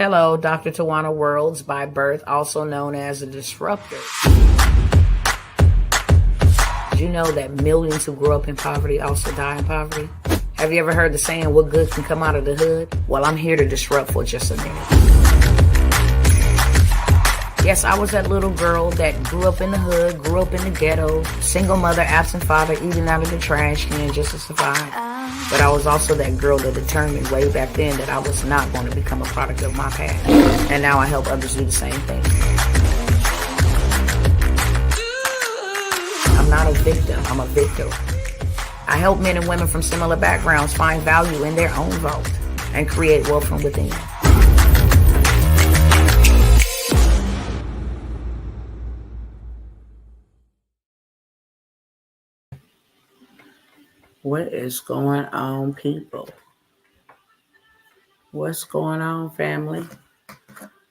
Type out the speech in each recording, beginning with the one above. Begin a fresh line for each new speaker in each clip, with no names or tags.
Hello, Dr. Tawana Worlds, by birth also known as a disruptor. Did you know that millions who grew up in poverty also die in poverty? Have you ever heard the saying, what good can come out of the hood? Well, I'm here to disrupt for just a minute. Yes, I was that little girl that grew up in the hood, grew up in the ghetto, single mother, absent father, eating out of the trash can just to survive. But I was also that girl that determined way back then that I was not going to become a product of my past. And now I help others do the same thing. I'm not a victim, I'm a victor. I help men and women from similar backgrounds find value in their own vault and create wealth from within. What is going on, people? What's going on, family?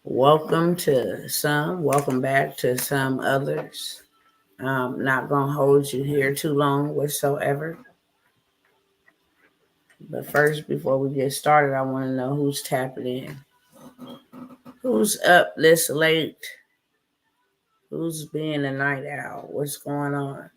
Welcome to some, welcome back to some others. I'm not going to hold you here too long whatsoever. But first, before we get started, I want to know who's tapping in. Who's up this late? Who's being a night owl? What's going on?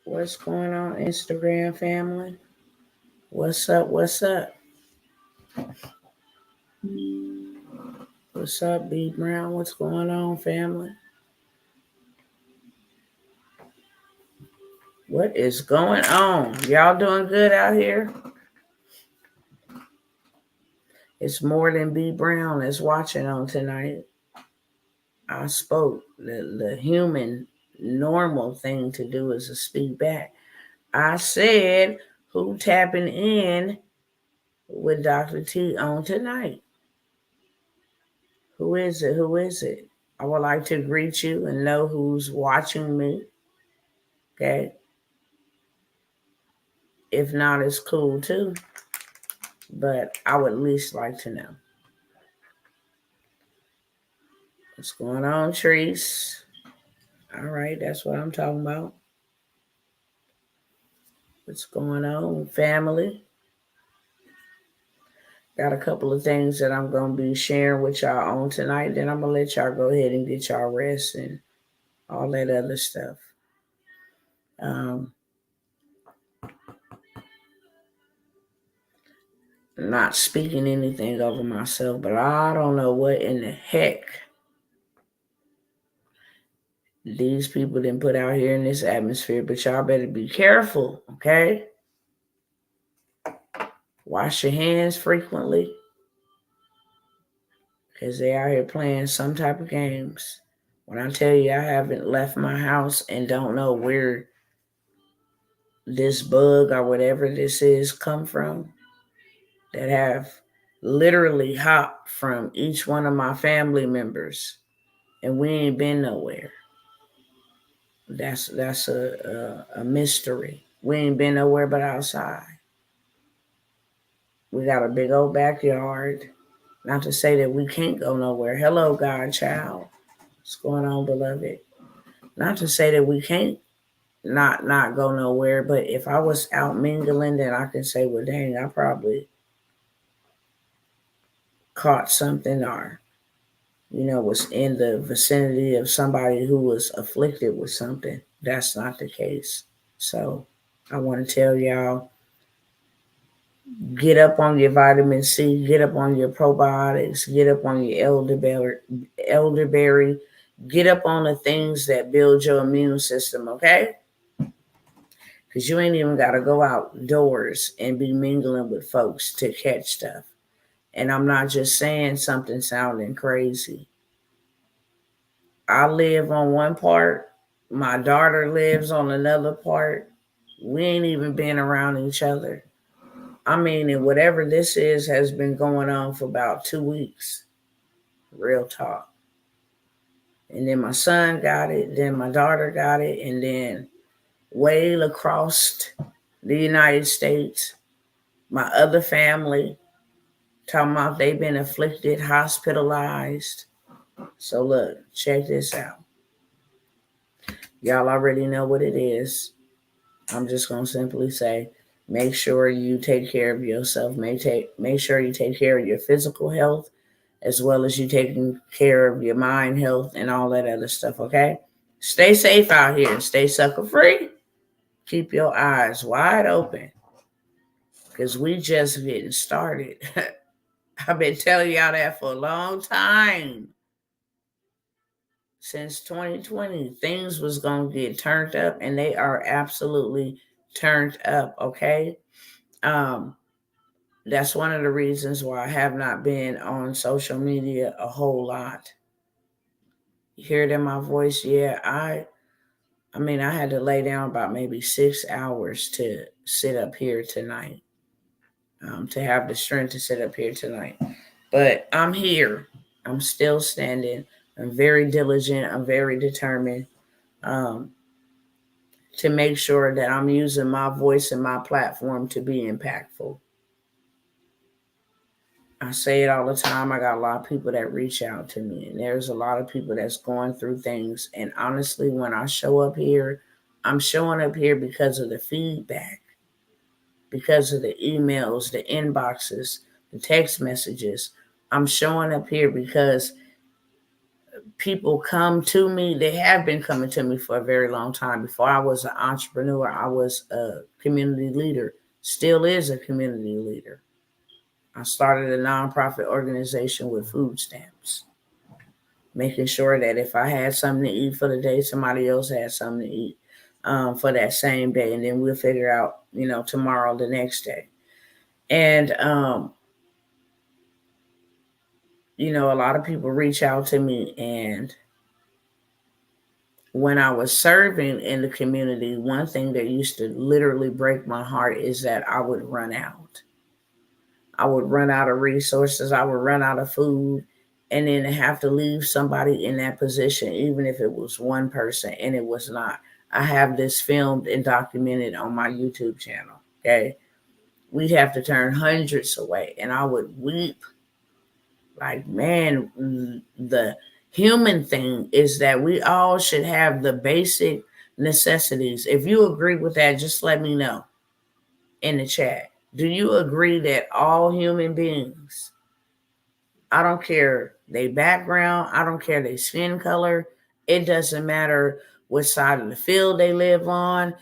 What's going on, Instagram family? What's up? What's up? What's up, B Brown? What's going on, family? What is going on? Y'all doing good out here? It's more than B Brown that's watching on tonight. I spoke. The human normal thing to do is to speak back. I said, who tapping in with Dr. T on tonight? Who is it? Who is it? I would like to greet you and know who's watching me. Okay. If not, it's cool too. But I would at least like to know. What's going on, Treese? All right, that's what I'm talking about. What's going on, family? Got a couple of things that I'm going to be sharing with y'all on tonight. Then I'm going to let y'all go ahead and get y'all rest and all that other stuff. Not speaking anything over myself, but I don't know what in the heck these people didn't put out here in this atmosphere, but y'all better be careful, okay? Wash your hands frequently because they out here playing some type of games. When I tell you I haven't left my house and don't know where this bug or whatever this is come from, that have literally hopped from each one of my family members, and we ain't been nowhere. That's a mystery. We ain't been nowhere but outside. We got a big old backyard. Not to say that we can't go nowhere. Hello, Godchild. What's going on, beloved? Not to say that we can't not go nowhere, but if I was out mingling, then I can say, well, dang, I probably caught something or, was in the vicinity of somebody who was afflicted with something. That's not the case. So I want to tell y'all, get up on your vitamin C, get up on your probiotics, get up on your elderberry, get up on the things that build your immune system, okay? Because you ain't even got to go outdoors and be mingling with folks to catch stuff. And I'm not just saying something sounding crazy. I live on one part. My daughter lives on another part. We ain't even been around each other. I mean, and whatever this is has been going on for about 2 weeks. Real talk. And then my son got it. Then my daughter got it. And then way across the United States, my other family, talking about they've been afflicted, hospitalized. So look, check this out. Y'all already know what it is. I'm just going to simply say, make sure you take care of yourself. Make sure you take care of your physical health as well as you taking care of your mind health and all that other stuff, okay? Stay safe out here and stay sucker free. Keep your eyes wide open because we just getting started. I've been telling y'all that for a long time. Since 2020, things was going to get turned up, and they are absolutely turned up, okay? That's one of the reasons why I have not been on social media a whole lot. You hear it in my voice? Yeah, I mean, I had to lay down about maybe 6 hours to sit up here tonight, to have the strength to sit up here tonight. But I'm here. I'm still standing. I'm very diligent. I'm very determined, um, to make sure that I'm using my voice and my platform to be impactful. I say it all the time. I got a lot of people that reach out to me, and there's a lot of people that's going through things. And honestly, when I show up here, I'm showing up here because of the feedback, because of the emails, the inboxes, the text messages. I'm showing up here because people come to me. They have been coming to me for a very long time. Before I was an entrepreneur, I was a community leader, still is a community leader. I started a nonprofit organization with food stamps, making sure that if I had something to eat for the day, somebody else had something to eat, for that same day. And then we'll figure out, tomorrow, the next day. And, a lot of people reach out to me. And when I was serving in the community, one thing that used to literally break my heart is that I would run out. I would run out of resources. I would run out of food, and then have to leave somebody in that position, even if it was one person, and it was not. I have this filmed and documented on my YouTube channel. Okay. We'd have to turn hundreds away, and I would weep. Like, man, the human thing is that we all should have the basic necessities. If you agree with that, just let me know in the chat. Do you agree that all human beings, I don't care their background, I don't care their skin color, it doesn't matter what side of the field they live on,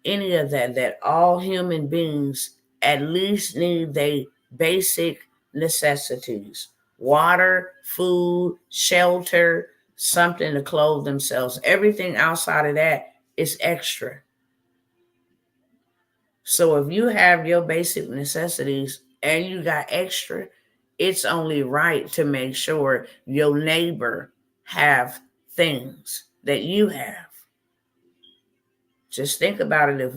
any of that, that all human beings at least need their basic necessities: water, food, shelter, something to clothe themselves. Everything outside of that is extra. So if you have your basic necessities and you got extra, it's only right to make sure your neighbor have things that you have. Just think about it. If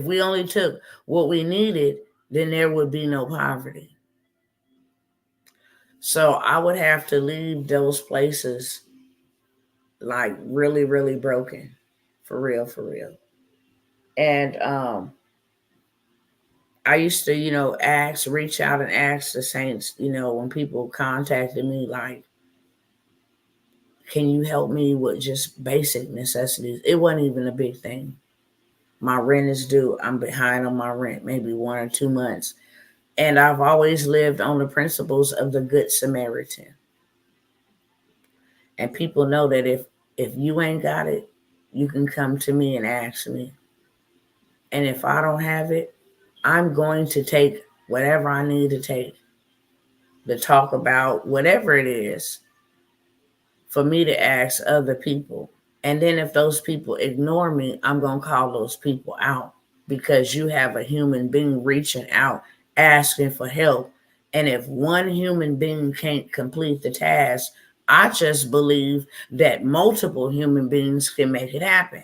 we only took what we needed, then there would be no poverty. So I would have to leave those places like really, really broken. For real, for real. And I used to, reach out and ask the saints, when people contacted me, like, can you help me with just basic necessities? It wasn't even a big thing. My rent is due. I'm behind on my rent, maybe 1 or 2 months. And I've always lived on the principles of the Good Samaritan. And people know that if you ain't got it, you can come to me and ask me. And if I don't have it, I'm going to take whatever I need to take to talk about whatever it is for me to ask other people. And then if those people ignore me, I'm going to call those people out, because you have a human being reaching out, asking for help. And if one human being can't complete the task, I just believe that multiple human beings can make it happen.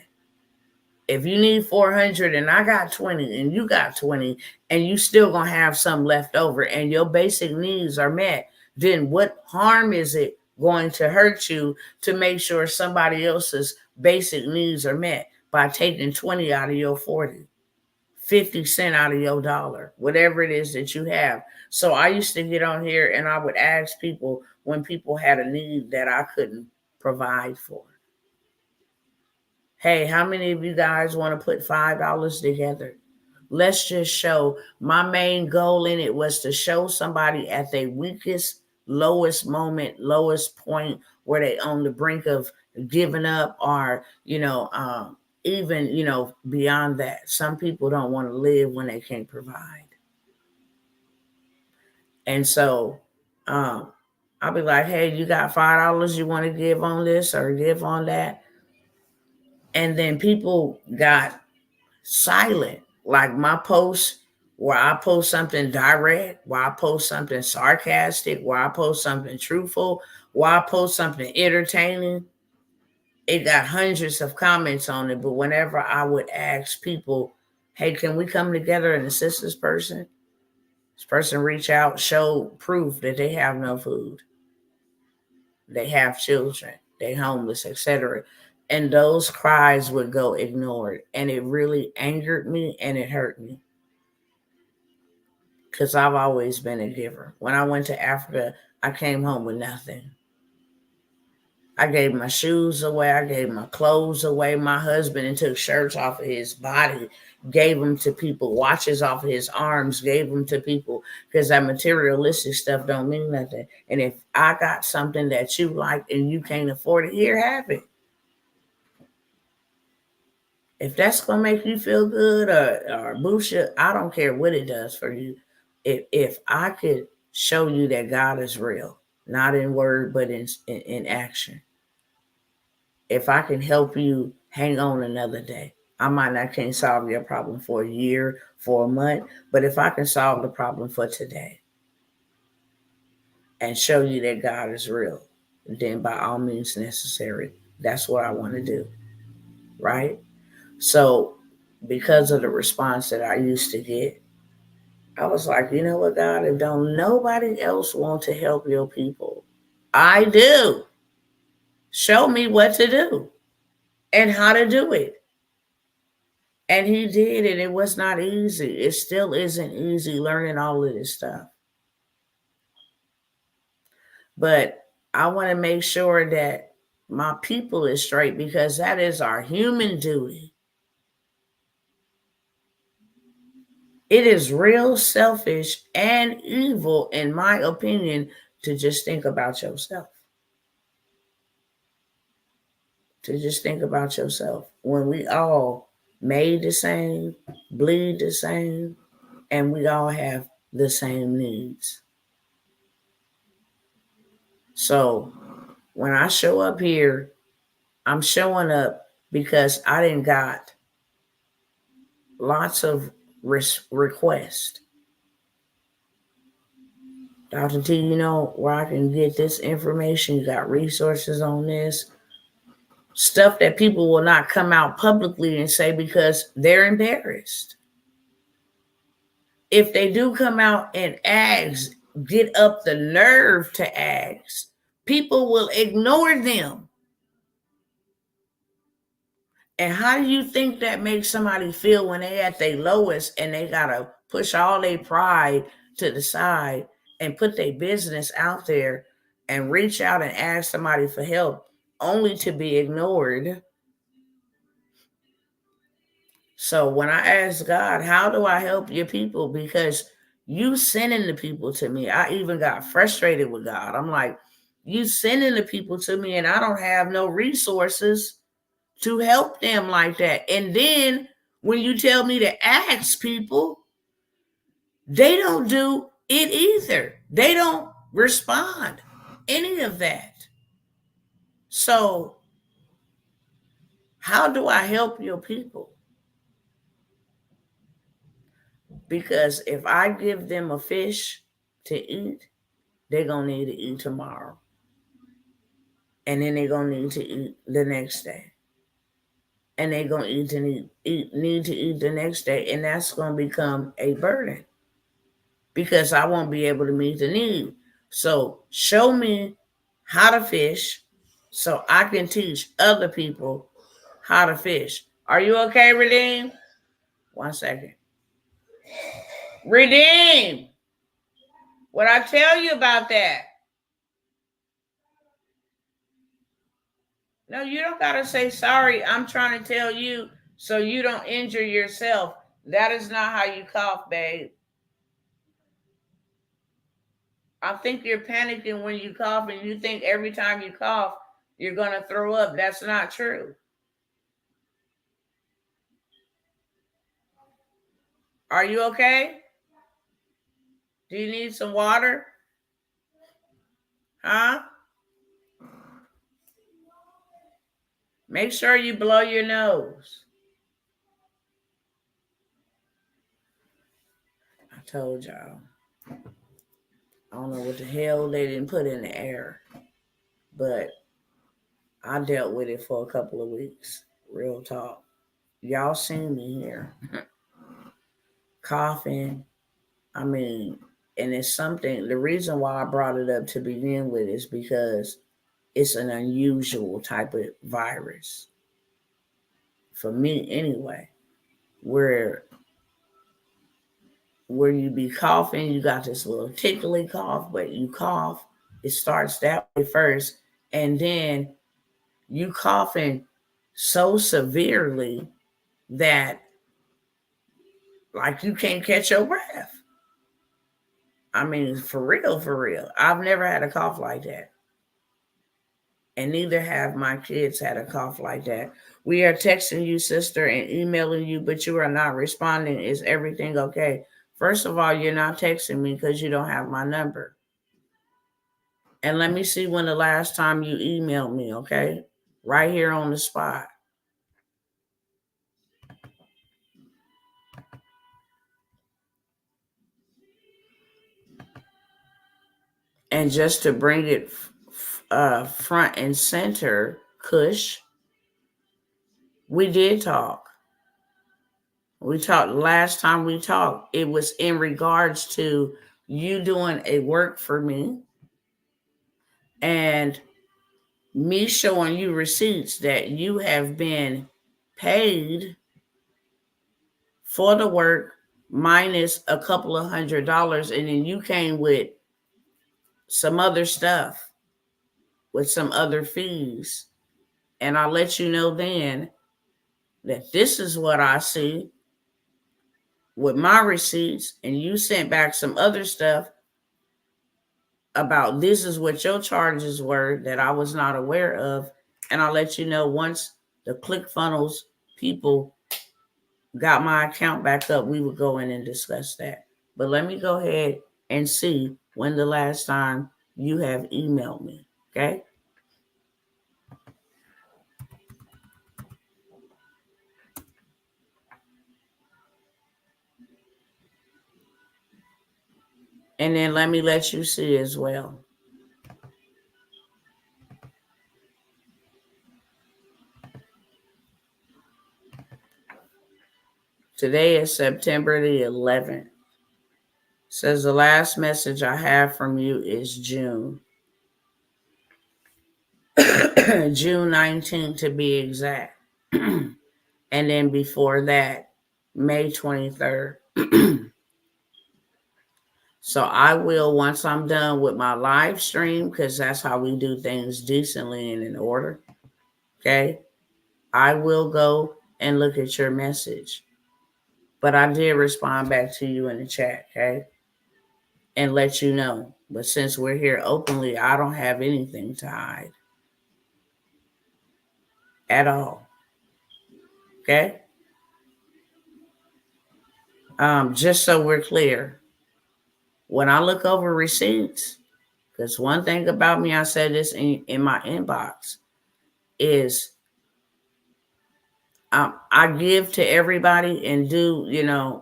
If you need 400 and I got 20 and you got 20 and you still going to have some left over and your basic needs are met, then what harm is it going to hurt you to make sure somebody else's basic needs are met by taking 20 out of your 40, 50 cents out of your dollar, whatever it is that you have? So I used to get on here and I would ask people when people had a need that I couldn't provide for. Hey, how many of you guys want to put $5 together? Let's just show. My main goal in it was to show somebody at their weakest, lowest moment, lowest point, where they on the brink of giving up, or even beyond that. Some people don't want to live when they can't provide. And so I'll be like, hey, you got $5 you want to give on this or give on that? And then people got silent. Like my posts, where I post something direct, where I post something sarcastic, where I post something truthful, where I post something entertaining, it got hundreds of comments on it. But whenever I would ask people, hey, can we come together and assist this person reach out, show proof that they have no food, they have children, they homeless, etc. And those cries would go ignored. And it really angered me and it hurt me. Because I've always been a giver. When I went to Africa, I came home with nothing. I gave my shoes away. I gave my clothes away. My husband and took shirts off of his body, gave them to people, watches off of his arms, gave them to people, because that materialistic stuff don't mean nothing. And if I got something that you like and you can't afford it, here, have it. If that's going to make you feel good or boost you, I don't care what it does for you. If I could show you that God is real, not in word, but in action. If I can help you hang on another day, I might not can't solve your problem for a year, for a month, but if I can solve the problem for today and show you that God is real, then by all means necessary, that's what I want to do, right? So because of the response that I used to get, I was like, you know what, God, if don't nobody else want to help your people, I do. Show me what to do and how to do it. And he did, and it was not easy. It still isn't easy learning all of this stuff. But I want to make sure that my people is straight, because that is our human duty. It is real selfish and evil, in my opinion, to just think about yourself. To just think about yourself. When we all made the same, bleed the same, and we all have the same needs. So when I show up here, I'm showing up because I didn't got lots of requests. Dr. T, you know where I can get this information? You got resources on this. Stuff that people will not come out publicly and say because they're embarrassed. If they do come out and ask, get up the nerve to ask, people will ignore them. And how do you think that makes somebody feel when they at their lowest and they gotta push all their pride to the side and put their business out there and reach out and ask somebody for help only to be ignored? So when I asked God, how do I help your people? Because you sending the people to me. I even got frustrated with God. I'm like, you sending the people to me and I don't have no resources to help them like that. And then when you tell me to ask people, they don't do it either. They don't respond. Any of that. So how do I help your people? Because if I give them a fish to eat, they're going to need to eat tomorrow. And then they're going to need to eat the next day. And they're going to need to eat the next day. And that's going to become a burden, because I won't be able to meet the need. So show me how to fish so I can teach other people how to fish. Are you okay, Redeem? 1 second. Redeem! What I tell you about that? No, you don't got to say sorry. I'm trying to tell you so you don't injure yourself. That is not how you cough, babe. I think you're panicking when you cough and you think every time you cough, you're going to throw up. That's not true. Are you okay? Do you need some water? Huh? Make sure you blow your nose. I told y'all. I don't know what the hell they didn't put in the air, but I dealt with it for a couple of weeks. Real talk. Y'all seen me here coughing. I mean, and it's something, the reason why I brought it up to begin with is because it's an unusual type of virus. For me, anyway, where you be coughing, you got this little tickly cough, but you cough, it starts that way first, and then you coughing so severely that like you can't catch your breath. I mean, for real, for real. I've never had a cough like that. And neither have my kids had a cough like that. We are texting you, sister, and emailing you, but you are not responding. Is everything okay? First of all, you're not texting me because you don't have my number. And let me see when the last time you emailed me, okay? Right here on the spot. And just to bring it front and center, Kush, we did talk. We talked last time we talked. It was in regards to you doing a work for me and me showing you receipts that you have been paid for the work minus a couple of $100. And then you came with some other stuff, with some other fees. And I let you know then that this is what I see with my receipts. And you sent back some other stuff about this is what your charges were that I was not aware of. And I'll let you know once the ClickFunnels people got my account back up, we would go in and discuss that. But let me go ahead and see when the last time you have emailed me, okay? And then let me let you see as well. Today is September the 11th. Says the last message I have from you is June. June 19th to be exact. And then before that, May 23rd. So I will, once I'm done with my live stream, because that's how we do things decently and in order, okay? I will go and look at your message. But I did respond back to you in the chat, okay? And let you know. But since we're here openly, I don't have anything to hide at all, okay? Just so we're clear, when I look over receipts, because one thing about me, I said this in my inbox, is I give to everybody and do,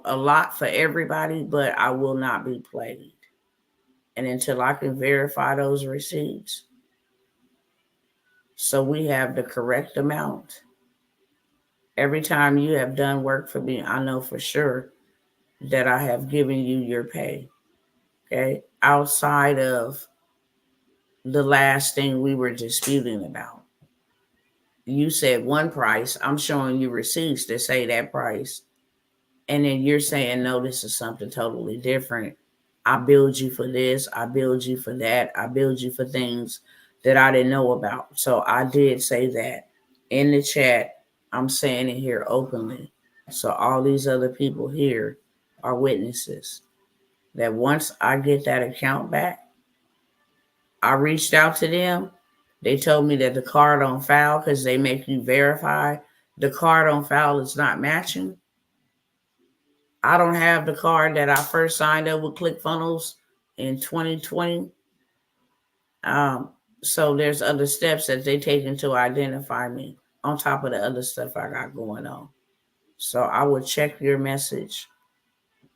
a lot for everybody, but I will not be played. And until I can verify those receipts, so we have the correct amount. Every time you have done work for me, I know for sure that I have given you your pay. Okay. Outside of the last thing we were disputing about. You said one price. I'm showing you receipts that say that price. And then you're saying, no, this is something totally different. I build you for this. I build you for that. I build you for things that I didn't know about. So I did say that in the chat. I'm saying it here openly. So all these other people here are witnesses that once I get that account back, I reached out to them. They told me that the card on file, because they make you verify, the card on file is not matching. I don't have the card that I first signed up with ClickFunnels in 2020. So there's other steps that they taken to identify me on top of the other stuff I got going on. So I would check your message,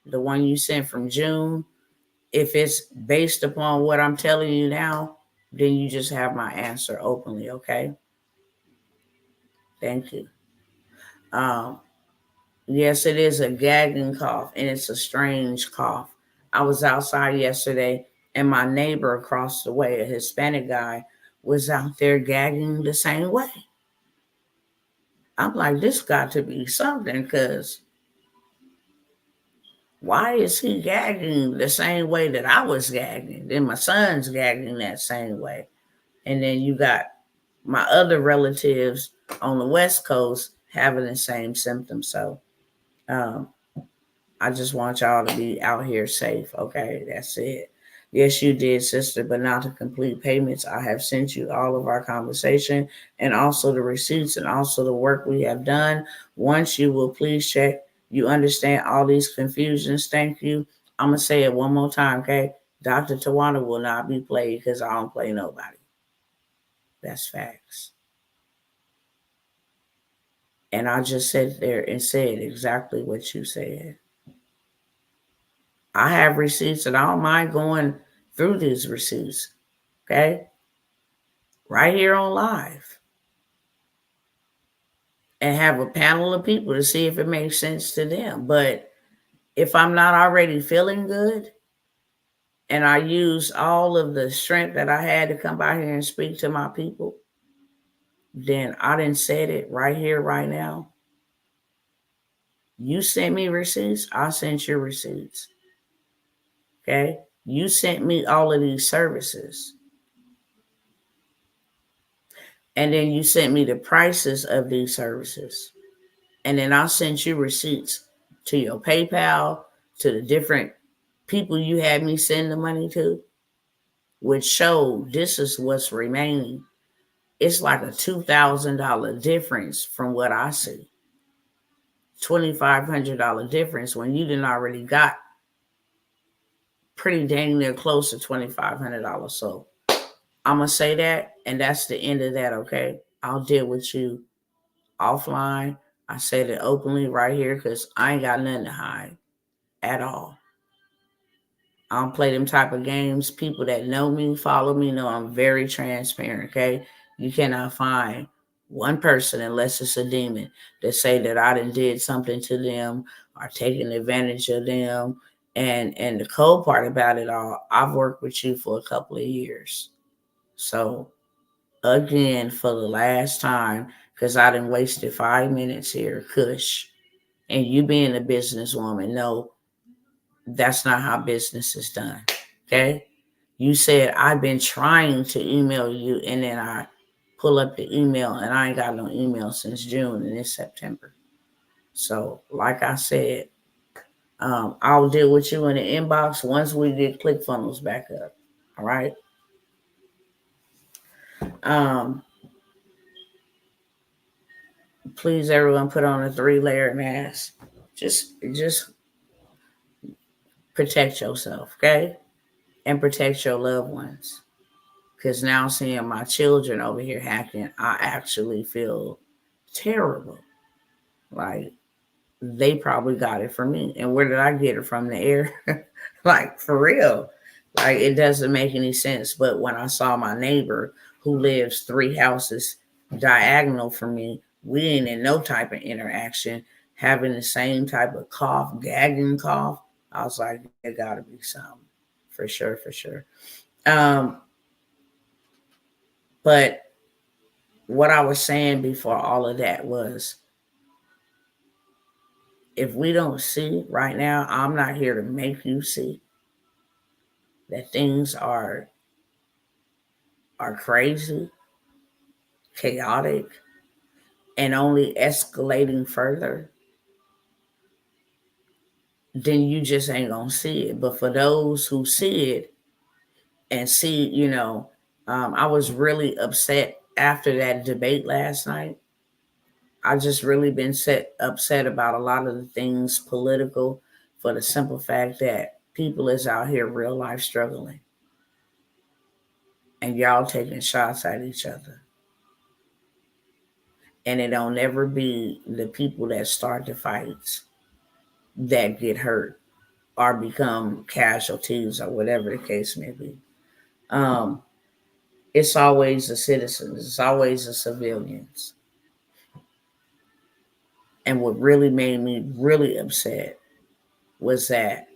the one you sent from June. If it's based upon what I'm telling you now, then you just have my answer openly, okay? Thank you. Yes, it is a gagging cough, and it's a strange cough. I was outside yesterday, and my neighbor across the way, a Hispanic guy, was out there gagging the same way. I'm like, this got to be something, because why is he gagging the same way that I was gagging? Then my son's gagging that same way. And then you got my other relatives on the West Coast having the same symptoms. So I just want y'all to be out here safe. Okay, that's it. Yes, you did, sister, but not to complete payments. I have sent you all of our conversation and also the receipts and also the work we have done. Once you will please check, you understand all these confusions. Thank you. I'm going to say it one more time, okay? Dr. Tawana will not be played because I don't play nobody. That's facts. And I just sat there and said exactly what you said. I have receipts and I don't mind going through these receipts. Okay? Right here on live. And have a panel of people to see if it makes sense to them. But if I'm not already feeling good and I use all of the strength that I had to come by here and speak to my people, then I didn't say it right here, right now. You sent me receipts, I sent you receipts. Okay? You sent me all of these services. And then you sent me the prices of these services. And then I sent you receipts to your PayPal, to the different people you had me send the money to, which showed this is what's remaining. It's like a $2,000 difference from what I see. $2,500 difference when you didn't already got pretty dang near close to $2,500. So I'm going to say that, and that's the end of that, okay? I'll deal with you offline. I said it openly right here because I ain't got nothing to hide at all. I don't play them type of games. People that know me, follow me, know I'm very transparent, okay? You cannot find one person, unless it's a demon, that say that I did something to them or taken advantage of them. And the cold part about it all, I've worked with you for a couple of years. So again, for the last time, because I done wasted 5 minutes here, Kush. And you being a businesswoman, no, that's not how business is done. Okay? You said, I've been trying to email you, and then I pull up the email, and I ain't got no email since June, and it's September. So, like I said, I'll deal with you in the inbox once we get ClickFunnels back up. All right? Please, everyone, put on a 3-layer mask. Just protect yourself, okay? And protect your loved ones. Because now seeing my children over here hacking, I actually feel terrible. Like, they probably got it from me. And where did I get it from? The air? Like, for real. Like, it doesn't make any sense. But when I saw my neighbor who lives 3 houses diagonal from me, we ain't in no type of interaction, having the same type of cough, gagging cough, I was like, there gotta be something. For sure, for sure. But what I was saying before all of that was, if we don't see right now, I'm not here to make you see that things are are crazy, chaotic, and only escalating further, then you just ain't gonna see it. But for those who see it and see, I was really upset after that debate last night. I just really been upset about a lot of the things political, for the simple fact that people is out here real life struggling, and y'all taking shots at each other. And it don't ever be the people that start the fights that get hurt or become casualties or whatever the case may be. Um, it's always the citizens, it's always the civilians. And what really made me really upset was that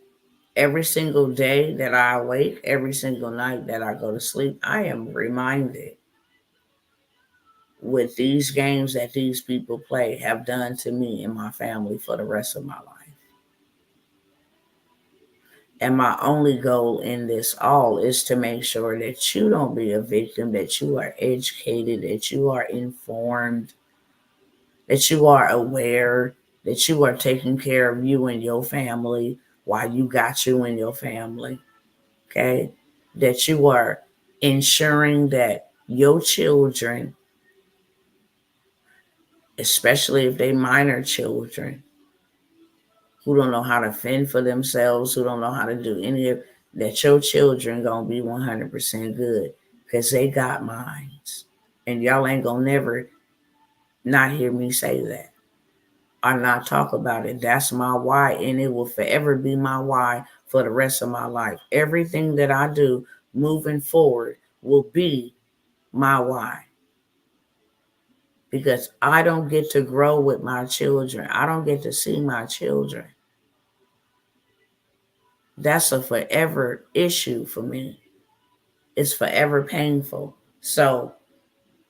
every single day that I awake, every single night that I go to sleep, I am reminded what these games that these people play have done to me and my family for the rest of my life. And my only goal in this all is to make sure that you don't be a victim, that you are educated, that you are informed, that you are aware, that you are taking care of you and your family while you got you and your family. Okay? That you are ensuring that your children, especially if they minor children, who don't know how to fend for themselves, who don't know how to do any of that, your children gonna be 100% good because they got minds. And y'all ain't gonna never not hear me say that or not talk about it. That's my why, and it will forever be my why for the rest of my life. Everything that I do moving forward will be my why. Because I don't get to grow with my children. I don't get to see my children. That's a forever issue for me. It's forever painful. So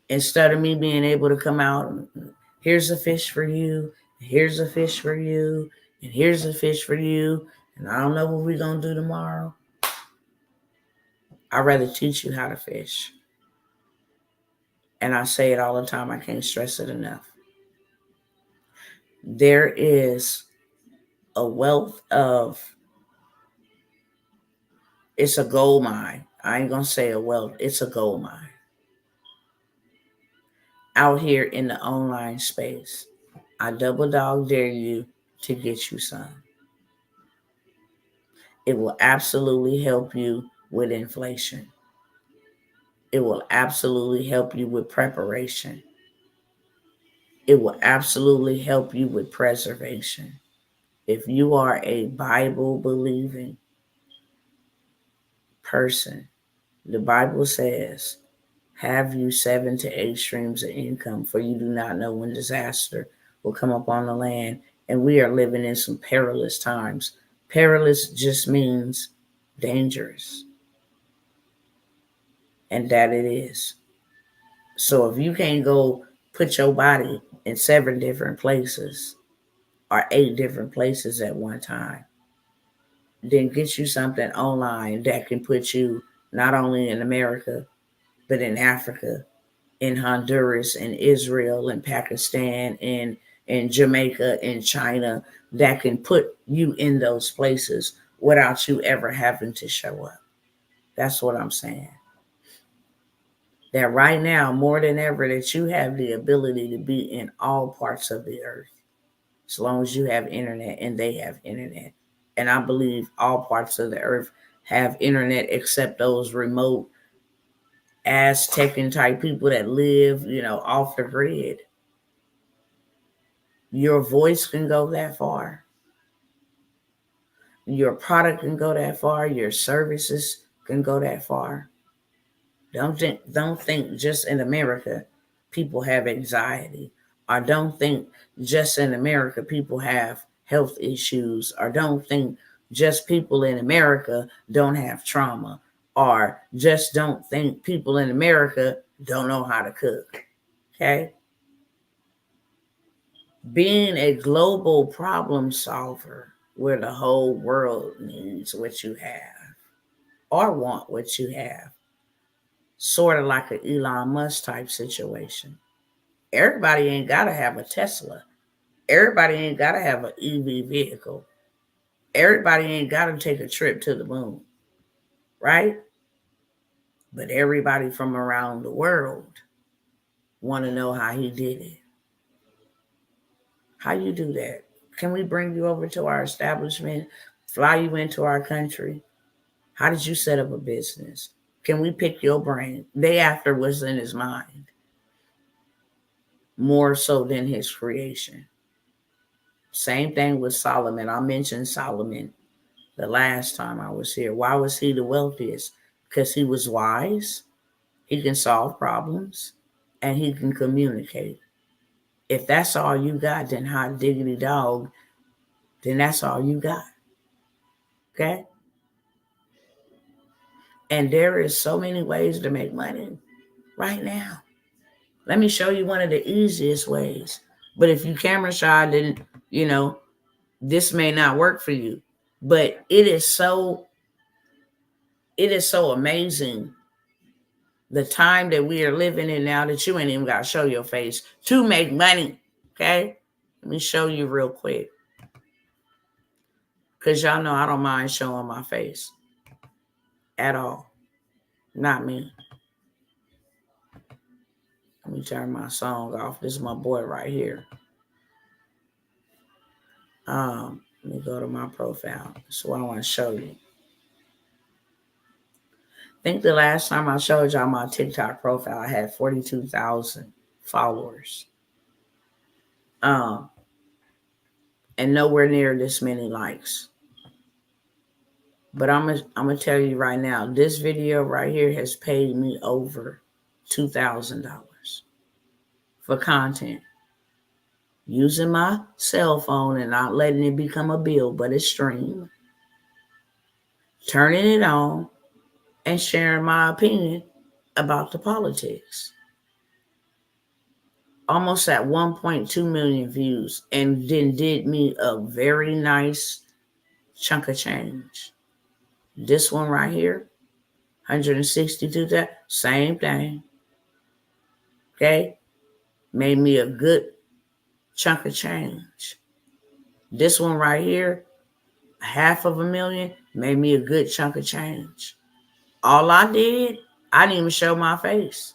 instead of me being able to come out and here's a fish for you, here's a fish for you, and here's a fish for you, and I don't know what we're going to do tomorrow, I'd rather teach you how to fish. And I say it all the time. I can't stress it enough. There is a wealth of, it's a gold mine. I ain't going to say a wealth. It's a gold mine out here in the online space. I double dog dare you to get you some. It will absolutely help you with inflation. It will absolutely help you with preparation. It will absolutely help you with preservation. If you are a Bible believing person, the Bible says, have you 7 to 8 streams of income, for you do not know when disaster will come upon the land. And we are living in some perilous times. Perilous just means dangerous. And that it is. So if you can't go put your body in 7 different places or 8 different places at one time, then get you something online that can put you not only in America, but in Africa, in Honduras, in Israel, in Pakistan, in Jamaica, in China, that can put you in those places without you ever having to show up. That's what I'm saying. That right now, more than ever, that you have the ability to be in all parts of the earth, as long as you have internet and they have internet. And I believe all parts of the earth have internet except those remote Aztecan type people that live, off the grid. Your voice can go that far. Your product can go that far. Your services can go that far. Don't think just in America people have anxiety, or don't think just in America people have health issues, or don't think just people in America don't have trauma, or just don't think people in America don't know how to cook. Okay? Being a global problem solver where the whole world needs what you have or want what you have, sort of like an Elon Musk type situation. Everybody ain't got to have a Tesla. Everybody ain't got to have an EV vehicle. Everybody ain't got to take a trip to the moon, right? But everybody from around the world want to know how he did it. How you do that? Can we bring you over to our establishment, fly you into our country? How did you set up a business? Can we pick your brain? Day after what's in his mind, more so than his creation. Same thing with Solomon. I mentioned Solomon the last time I was here. Why was he the wealthiest? Because he was wise, he can solve problems, and he can communicate. If that's all you got, then hot diggity dog, then that's all you got. Okay? And there is so many ways to make money right now. Let me show you one of the easiest ways. But if you camera shy, then, this may not work for you. But it is so amazing the time that we are living in now that you ain't even got to show your face to make money. Okay? Let me show you real quick. Because y'all know I don't mind showing my face at all. Not me. Let me turn my song off. This is my boy right here. Let me go to my profile. That's what I want to show you. I think the last time I showed y'all my TikTok profile, I had 42,000 followers. And nowhere near this many likes. But I'm gonna tell you right now, this video right here has paid me over $2,000 for content. Using my cell phone and not letting it become a bill, but a stream. Turning it on and sharing my opinion about the politics. Almost at 1.2 million views, and then did me a very nice chunk of change. This one right here, 162,000, same thing. Okay? Made me a good chunk of change. This one right here, 500,000, made me a good chunk of change. All I did, I didn't even show my face.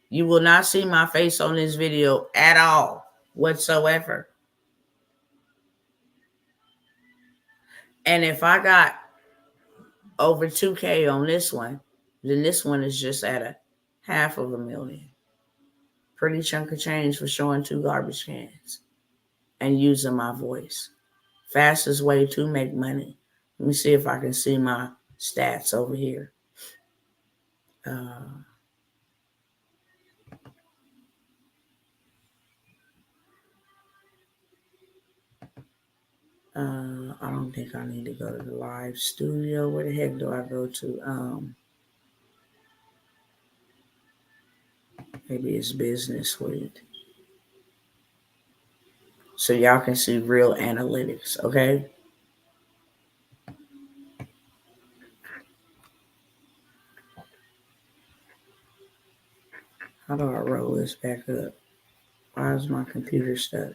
You will not see my face on this video at all whatsoever. And if I got over 2K on this one, then this one is just at a 500,000. Pretty chunk of change for showing 2 garbage cans and using my voice. Fastest way to make money. Let me see if I can see my stats over here. I don't think I need to go to the live studio. Where the heck do I go to? Maybe it's Business Suite. So y'all can see real analytics, okay? How do I roll this back up? Why is my computer stuck?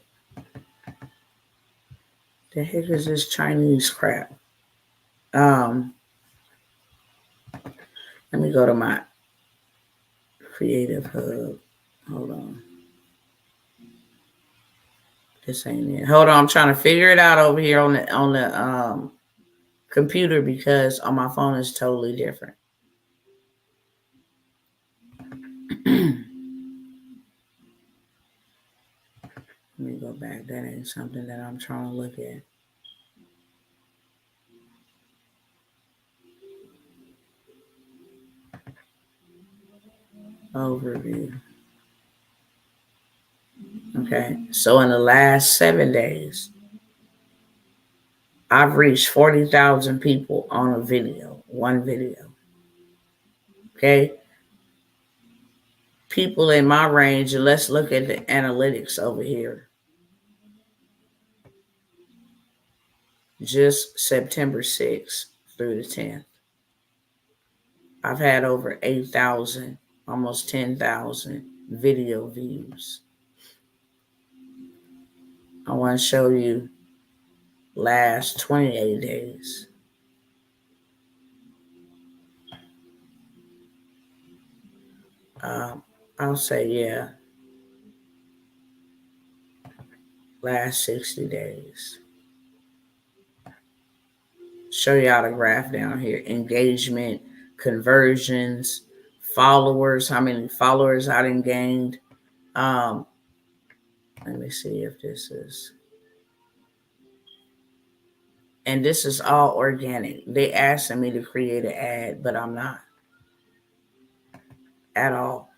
The heck is this Chinese crap? Let me go to my Creative Hub. Hold on. This ain't it. Hold on, I'm trying to figure it out over here on the computer because on my phone it's totally different. Let me go back. That ain't something that I'm trying to look at. Overview. Okay, so in the last 7 days, I've reached 40,000 people on a video, one video. Okay, people in my range, and let's look at the analytics over here. Just September 6th through the 10th. I've had over 8,000, almost 10,000 video views. I want to show you last 28 days. I'll say, yeah, last 60 days. Show y'all the graph down here. Engagement, conversions, followers, how many followers I done gained. Let me see if this is. And this is all organic. They asking me to create an ad, but I'm not at all.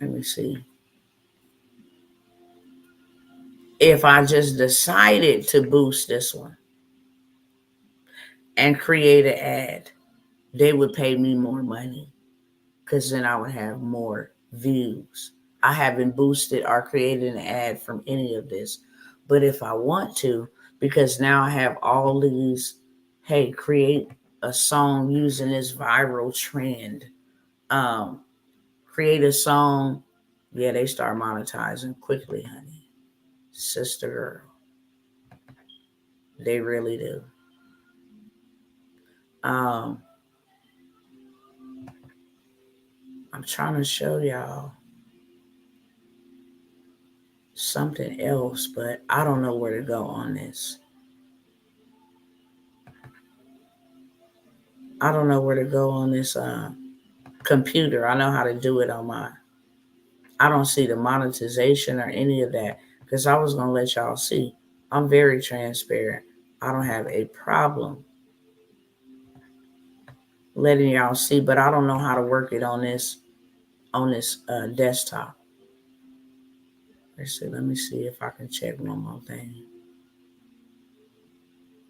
Let me see. If I just decided to boost this one and create an ad, they would pay me more money because then I would have more views. I haven't boosted or created an ad from any of this. But if I want to, because now I have all these, hey, create a song using this viral trend. Create a song. Yeah, they start monetizing quickly, honey. Sister girl. They really do. I'm trying to show y'all something else, but I don't know where to go on this. I don't know where to go on this computer. I know how to do it on my. I don't see the monetization or any of that because I was going to let y'all see. I'm very transparent. I don't have a problem letting y'all see, but I don't know how to work it on this desktop. Let's see. Let me see if I can check one more thing.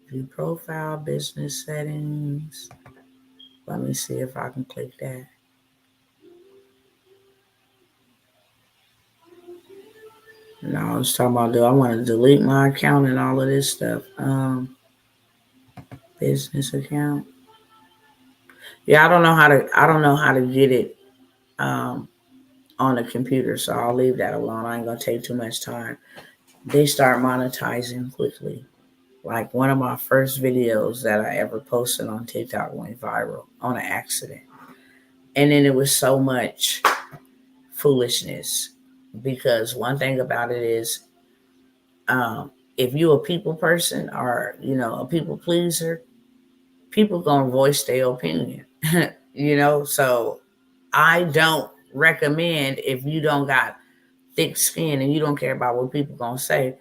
View profile, business settings. Let me see if I can click that. No, I was talking about, do I want to delete my account and all of this stuff? Business account. Yeah, I don't know how to get it on the computer, so I'll leave that alone. I ain't gonna take too much time. They start monetizing quickly. Like one of my first videos that I ever posted on TikTok went viral on an accident. And then it was so much foolishness because one thing about it is if you a people person or a people pleaser, people gonna voice their opinion. So I don't recommend, if you don't got thick skin and you don't care about what people gonna say,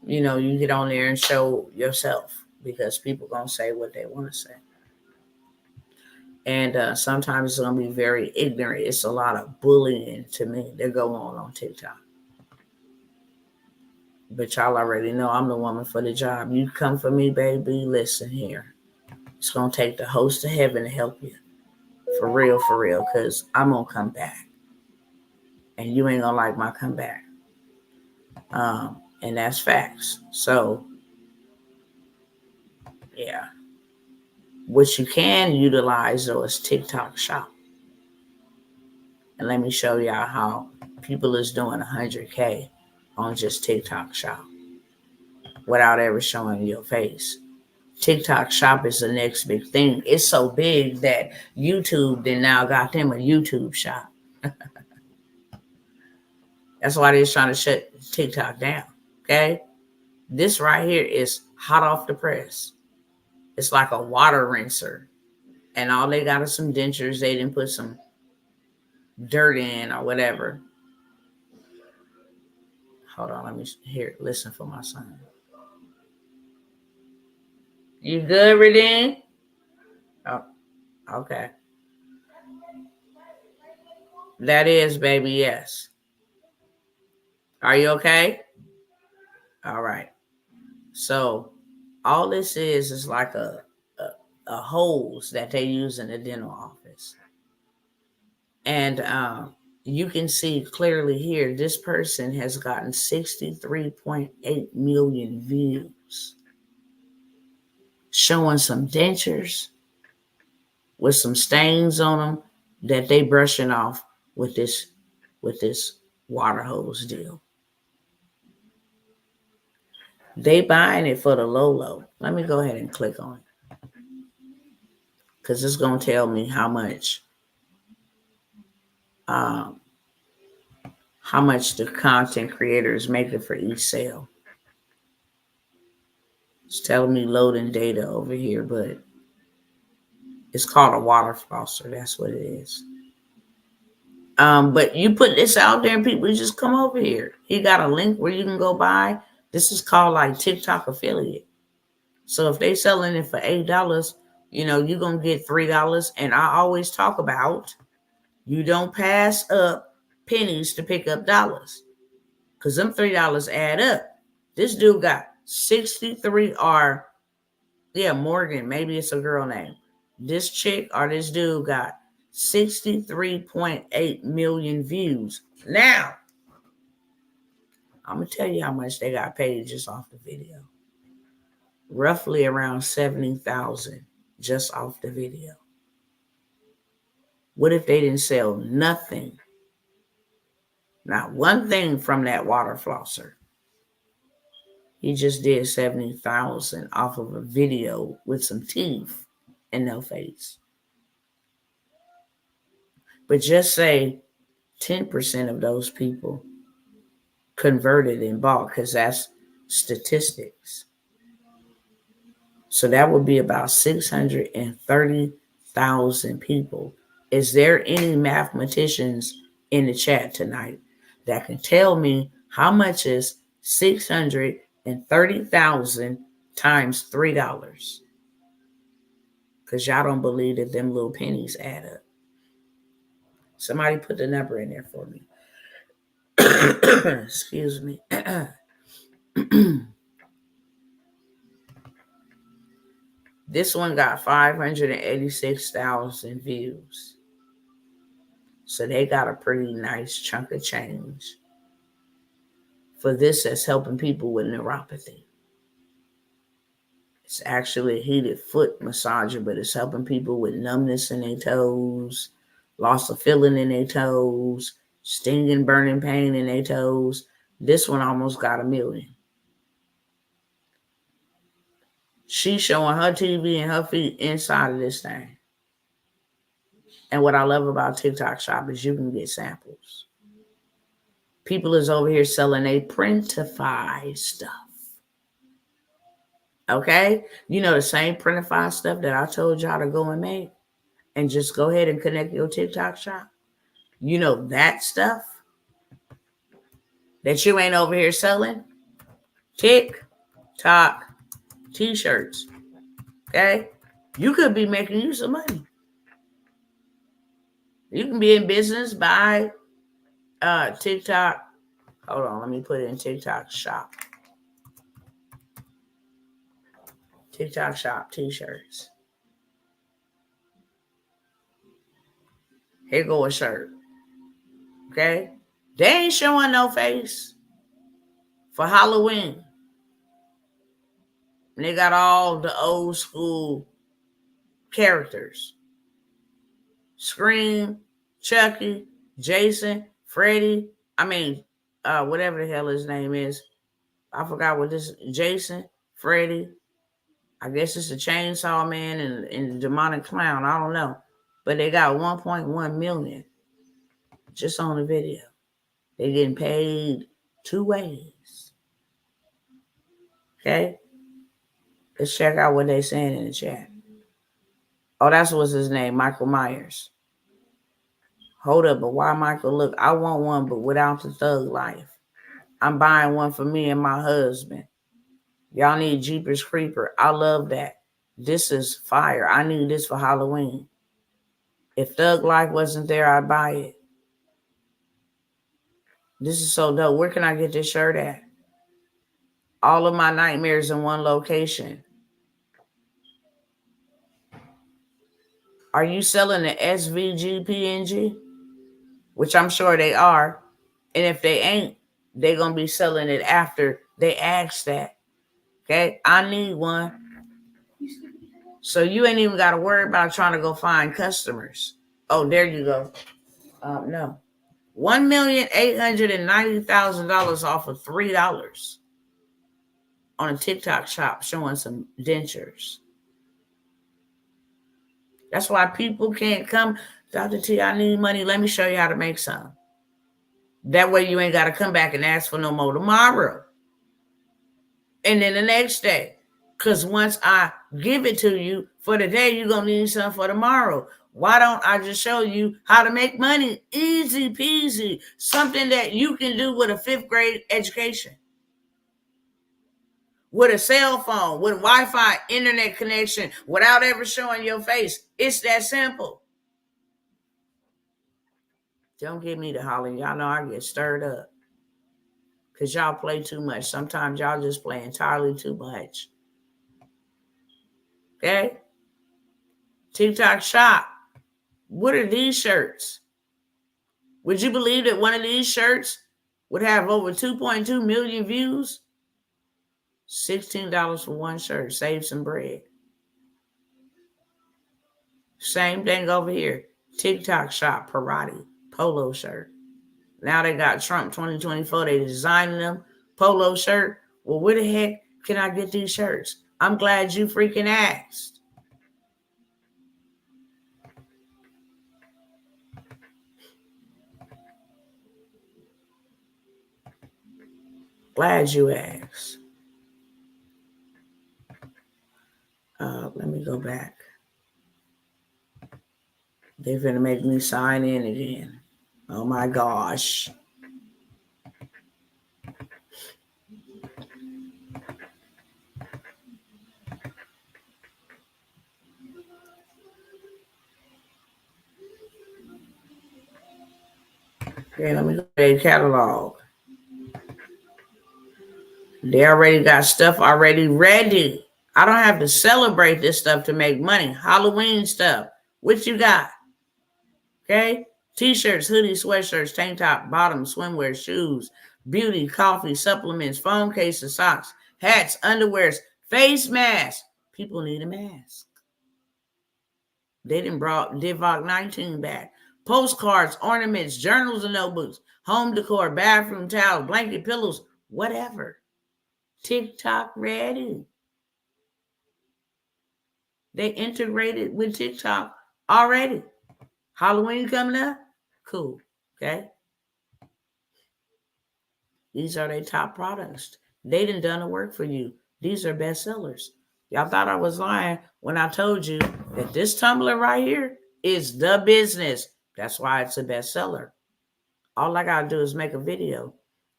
you get on there and show yourself because people gonna say what they want to say. And sometimes it's gonna be very ignorant. It's a lot of bullying to me that go on TikTok. But y'all already know I'm the woman for the job. You come for me, baby. Listen here. It's gonna take the host of heaven to help you. For real, because I'm gonna come back. And you ain't gonna like my comeback. And that's facts. So yeah. What you can utilize though is TikTok Shop. And let me show y'all how people is doing 100K on just TikTok Shop without ever showing your face. TikTok Shop is the next big thing. It's so big that YouTube then now got them a YouTube Shop. That's why they're trying to shut TikTok down. Okay? This right here is hot off the press. It's like a water rinser. And all they got is some dentures. They didn't put some dirt in or whatever. Hold on, let me listen for my son. You good, Redine? Oh, okay. That is, baby, yes. Are you okay? All right. So all this is like a hose that they use in the dental office. And you can see clearly here, this person has gotten 63.8 million views. showing some dentures with some stains on them that they brushing off with this water hose deal. They buying it for the low. Let me go ahead and click on it, because it's going to tell me how much the content creator is making for each sale. It's telling me loading data over here, but it's called a water flosser. That's what it is. But you put this out there and people just come over here. He got a link where you can go buy. This is called like TikTok affiliate. So if they selling it for $8, you're going to get $3. And I always talk about, you don't pass up pennies to pick up dollars, because them $3 add up. This dude got 63 Morgan, maybe it's a girl name. This chick or this dude got 63.8 million views. Now, I'm going to tell you how much they got paid just off the video. Roughly around $70,000 just off the video. What if they didn't sell nothing? Not one thing from that water flosser. He just did $70,000 off of a video with some teeth in their face. But just say 10% of those people converted and bought, because that's statistics. So that would be about 630,000 people. Is there any mathematicians in the chat tonight that can tell me how much is 630,000 times $3? Because y'all don't believe that them little pennies add up. Somebody put the number in there for me. Excuse me. This one got 586,000 views. So they got a pretty nice chunk of change for this that's helping people with neuropathy. It's actually a heated foot massager, but it's helping people with numbness in their toes, loss of feeling in their toes, stinging, burning pain in their toes. This one almost got 1 million. She's showing her TV and her feet inside of this thing. And what I love about TikTok Shop is you can get samples. People is over here selling a printify stuff. Okay? The same printify stuff that I told y'all to go and make and just go ahead and connect your TikTok Shop. That stuff that you ain't over here selling? TikTok t-shirts. Okay? You could be making you some money. You can be in business by TikTok. Hold on, let me put it in TikTok Shop. TikTok Shop t-shirts. Here go a shirt. Okay? They ain't showing no face for Halloween. And they got all the old school characters. Scream, Chucky, Jason, Freddy. Whatever the hell his name is. I forgot what this Jason, Freddy. I guess it's a Chainsaw Man and the Demonic Clown. I don't know. But they got 1.1 million just on the video. They're getting paid 2 ways. Okay? Let's check out what they're saying in the chat. Oh, that's what's his name, Michael Myers. Hold up, but why Michael? Look, I want one, but without the thug life. I'm buying one for me and my husband. Y'all need Jeepers Creeper. I love that. This is fire. I need this for Halloween. If Thug Life wasn't there, I'd buy it. This is so dope. Where can I get this shirt at? All of my nightmares in one location. Are you selling the SVG PNG? Which I'm sure they are. And if they ain't, they're going to be selling it after they ask that. Okay? I need one. So you ain't even got to worry about trying to go find customers. Oh, there you go. No. $1,890,000 off of $3 on a TikTok shop showing some dentures. That's why people can't come, Dr. T, I need money. Let me show you how to make some. That way you ain't got to come back and ask for no more tomorrow. And then the next day. Because once I give it to you for the day, you're going to need something for tomorrow. Why don't I just show you how to make money? Easy peasy. Something that you can do with a 5th grade education. With a cell phone, with Wi-Fi, internet connection, without ever showing your face. It's that simple. Don't get me to hollering. Y'all know I get stirred up. Because y'all play too much. Sometimes y'all just play entirely too much. Okay? TikTok shop. What are these shirts? Would you believe that one of these shirts would have over 2.2 million views? $16 for one shirt. Save some bread. Same thing over here. TikTok shop, Parati, polo shirt. Now they got Trump 2024. They designing them. Polo shirt. Well, where the heck can I get these shirts? I'm glad you freaking asked. Glad you asked. Let me go back. They're going to make me sign in again. Oh my gosh. Okay, let me go to their catalog. They already got stuff already ready. I don't have to celebrate this stuff to make money. Halloween stuff. What you got? Okay? T-shirts, hoodies, sweatshirts, tank top, bottoms, swimwear, shoes, beauty, coffee, supplements, phone cases, socks, hats, underwears, face masks. People need a mask. They done brought Divock 19 back. Postcards, ornaments, journals and notebooks, home decor, bathroom towels, blanket pillows, whatever. TikTok ready. They integrated with TikTok already. Halloween coming up? Cool. Okay. These are their top products. They done the work for you. These are bestsellers. Y'all thought I was lying when I told you that this tumbler right here is the business. That's why it's a bestseller. All I got to do is make a video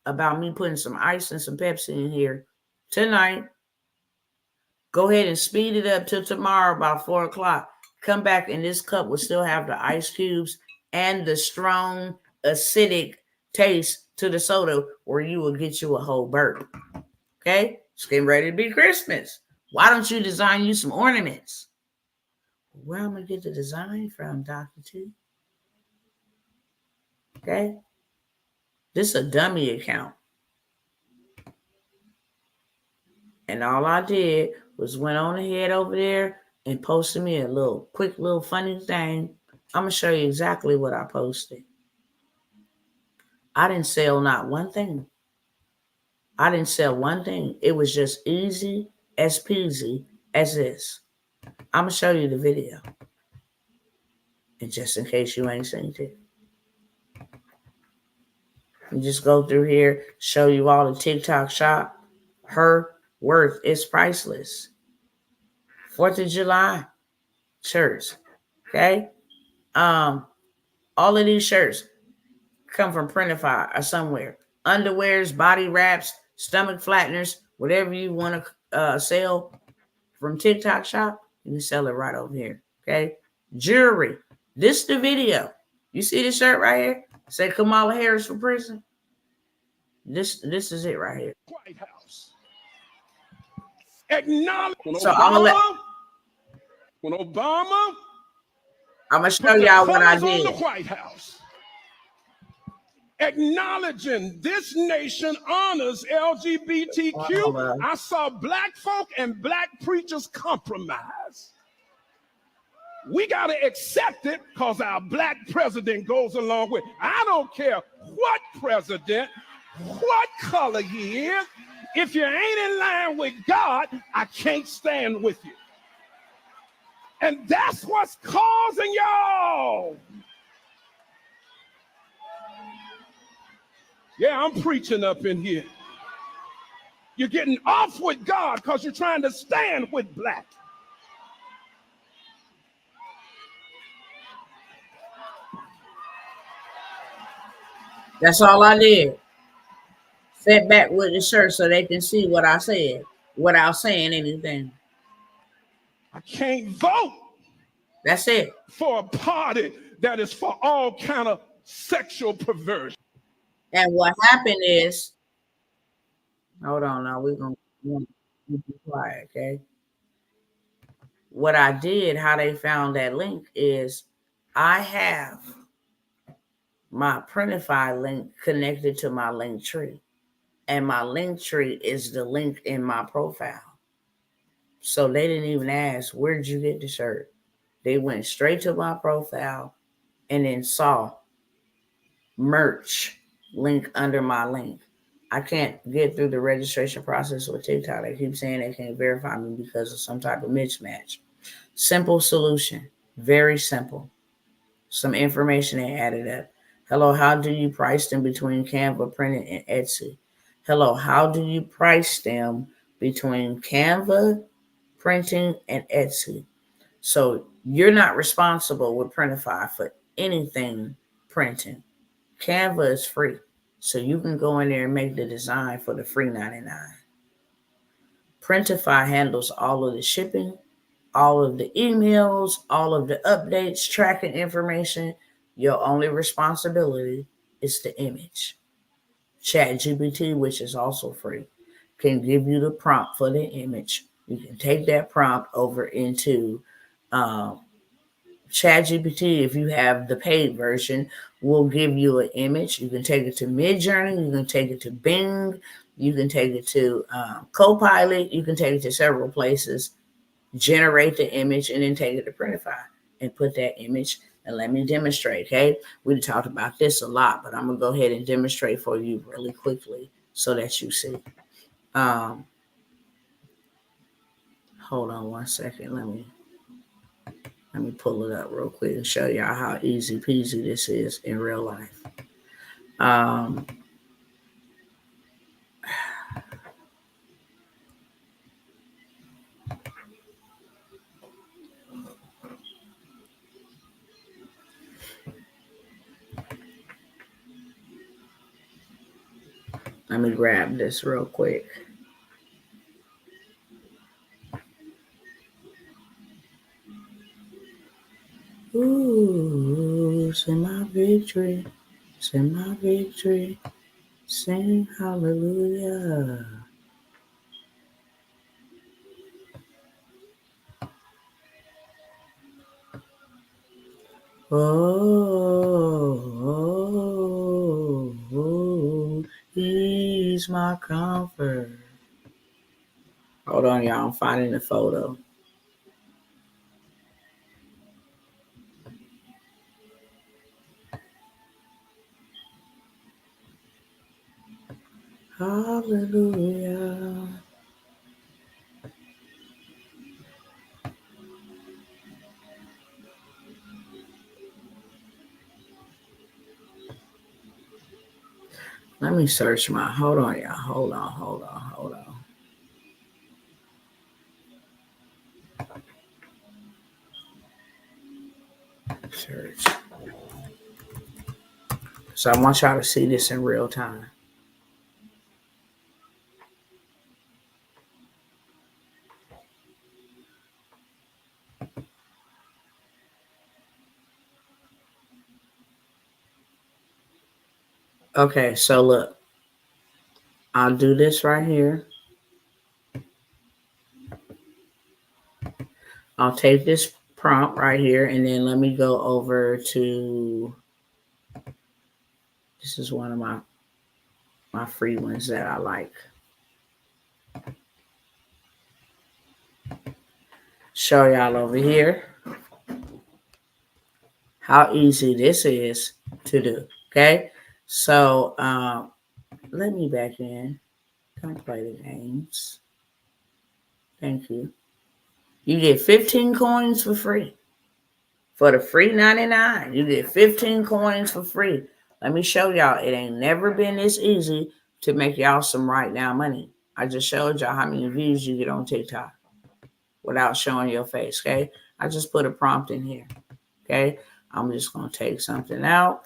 about me putting some ice and some Pepsi in here tonight. Go ahead and speed it up till tomorrow about 4 o'clock. Come back and this cup will still have the ice cubes and the strong acidic taste to the soda where you will get you a whole burp. Okay? It's getting ready to be Christmas. Why don't you design you some ornaments? Where am I going to get the design from, Dr. T? Okay? This is a dummy account. And all I did was went on ahead over there and posted me a little quick little funny thing. I'm going to show you exactly what I posted. I didn't sell not one thing. I didn't sell one thing. It was just easy as peasy as this. I'm going to show you the video. And just in case you ain't seen it. You just go through here, show you all the TikTok shop. Her worth is priceless. 4th of July shirts. Okay? All of these shirts come from Printify or somewhere. Underwears, body wraps, stomach flatteners, whatever you want to sell from TikTok shop, you can sell it right over here. Okay? Jewelry. This the video. You see this shirt right here? Say Kamala Harris for prison. This is it right here.
White House. Acknowledge
so
when Obama
I'm gonna show y'all what I
did.
did.
On the White House. Acknowledging this nation honors LGBTQ. I saw black folk and black preachers compromise. We got to accept it because our black president goes along with it. I don't care what president, what color he is. If you ain't in line with God, I can't stand with you. And that's what's causing y'all. Yeah, I'm preaching up in here. You're getting off with God because you're trying to stand with black.
That's all I did. Sat back with the shirt so they can see what I said without saying anything.
I can't vote.
That's it.
For a party that is for all kind of sexual perversion.
And what happened is, hold on now, we're going to be quiet, okay? What I did, how they found that link is I have my Printify link connected to my link tree. And my link tree is the link in my profile. So they didn't even ask, where'd you get the shirt? They went straight to my profile and then saw merch link under my link. I can't get through the registration process with TikTok. They keep saying they can't verify me because of some type of mismatch. Simple solution. Very simple. Some information they added up. Hello, how do you price them between Canva printed and Etsy? Hello, how do you price them between Canva printing and Etsy? So you're not responsible with Printify for anything printing. Canva is free. So you can go in there and make the design for the free 99. Printify handles all of the shipping, all of the emails, all of the updates, tracking information. Your only responsibility is the image. ChatGPT, which is also free, can give you the prompt for the image. You can take that prompt over into ChatGPT. If you have the paid version, will give you an image. You can take it to Midjourney. You can take it to Bing. You can take it to Copilot. You can take it to several places. Generate the image and then take it to Printify and put that image. And let me demonstrate, okay? We talked about this a lot, but I'm going to go ahead and demonstrate for you really quickly so that you see. Hold on one second. Let me pull it up real quick and show y'all how easy peasy this is in real life. Let me grab this real quick. Ooh, sing my victory, sing my victory, sing hallelujah. Oh, he's my comfort. Hold on, y'all. I'm finding the photo. Hallelujah. Let me search my. Hold on, y'all. Hold on. Search. So I want y'all to see this in real time. Okay, so look. I'll do this right here. I'll take this prompt right here and then let me go over to, this is one of my free ones that I like. Show y'all over here. how easy this is to do. Okay, so let me back in. Don't play the games. Thank you. You get 15 coins for free. For the free 99, you get 15 coins for free. Let me show y'all. It ain't never been this easy to make y'all some right now money. I just showed y'all how many views you get on TikTok without showing your face, okay? I just put a prompt in here, okay? I'm just going to take something out.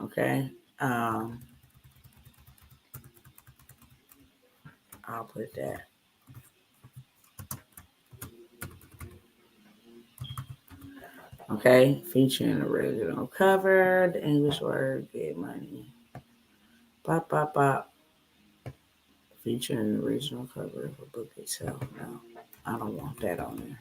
Okay. I'll put that. Okay. Featuring the original cover, the English word, get money. Pop, pop, pop. Featuring the original cover of a book itself. No, I don't want that on there.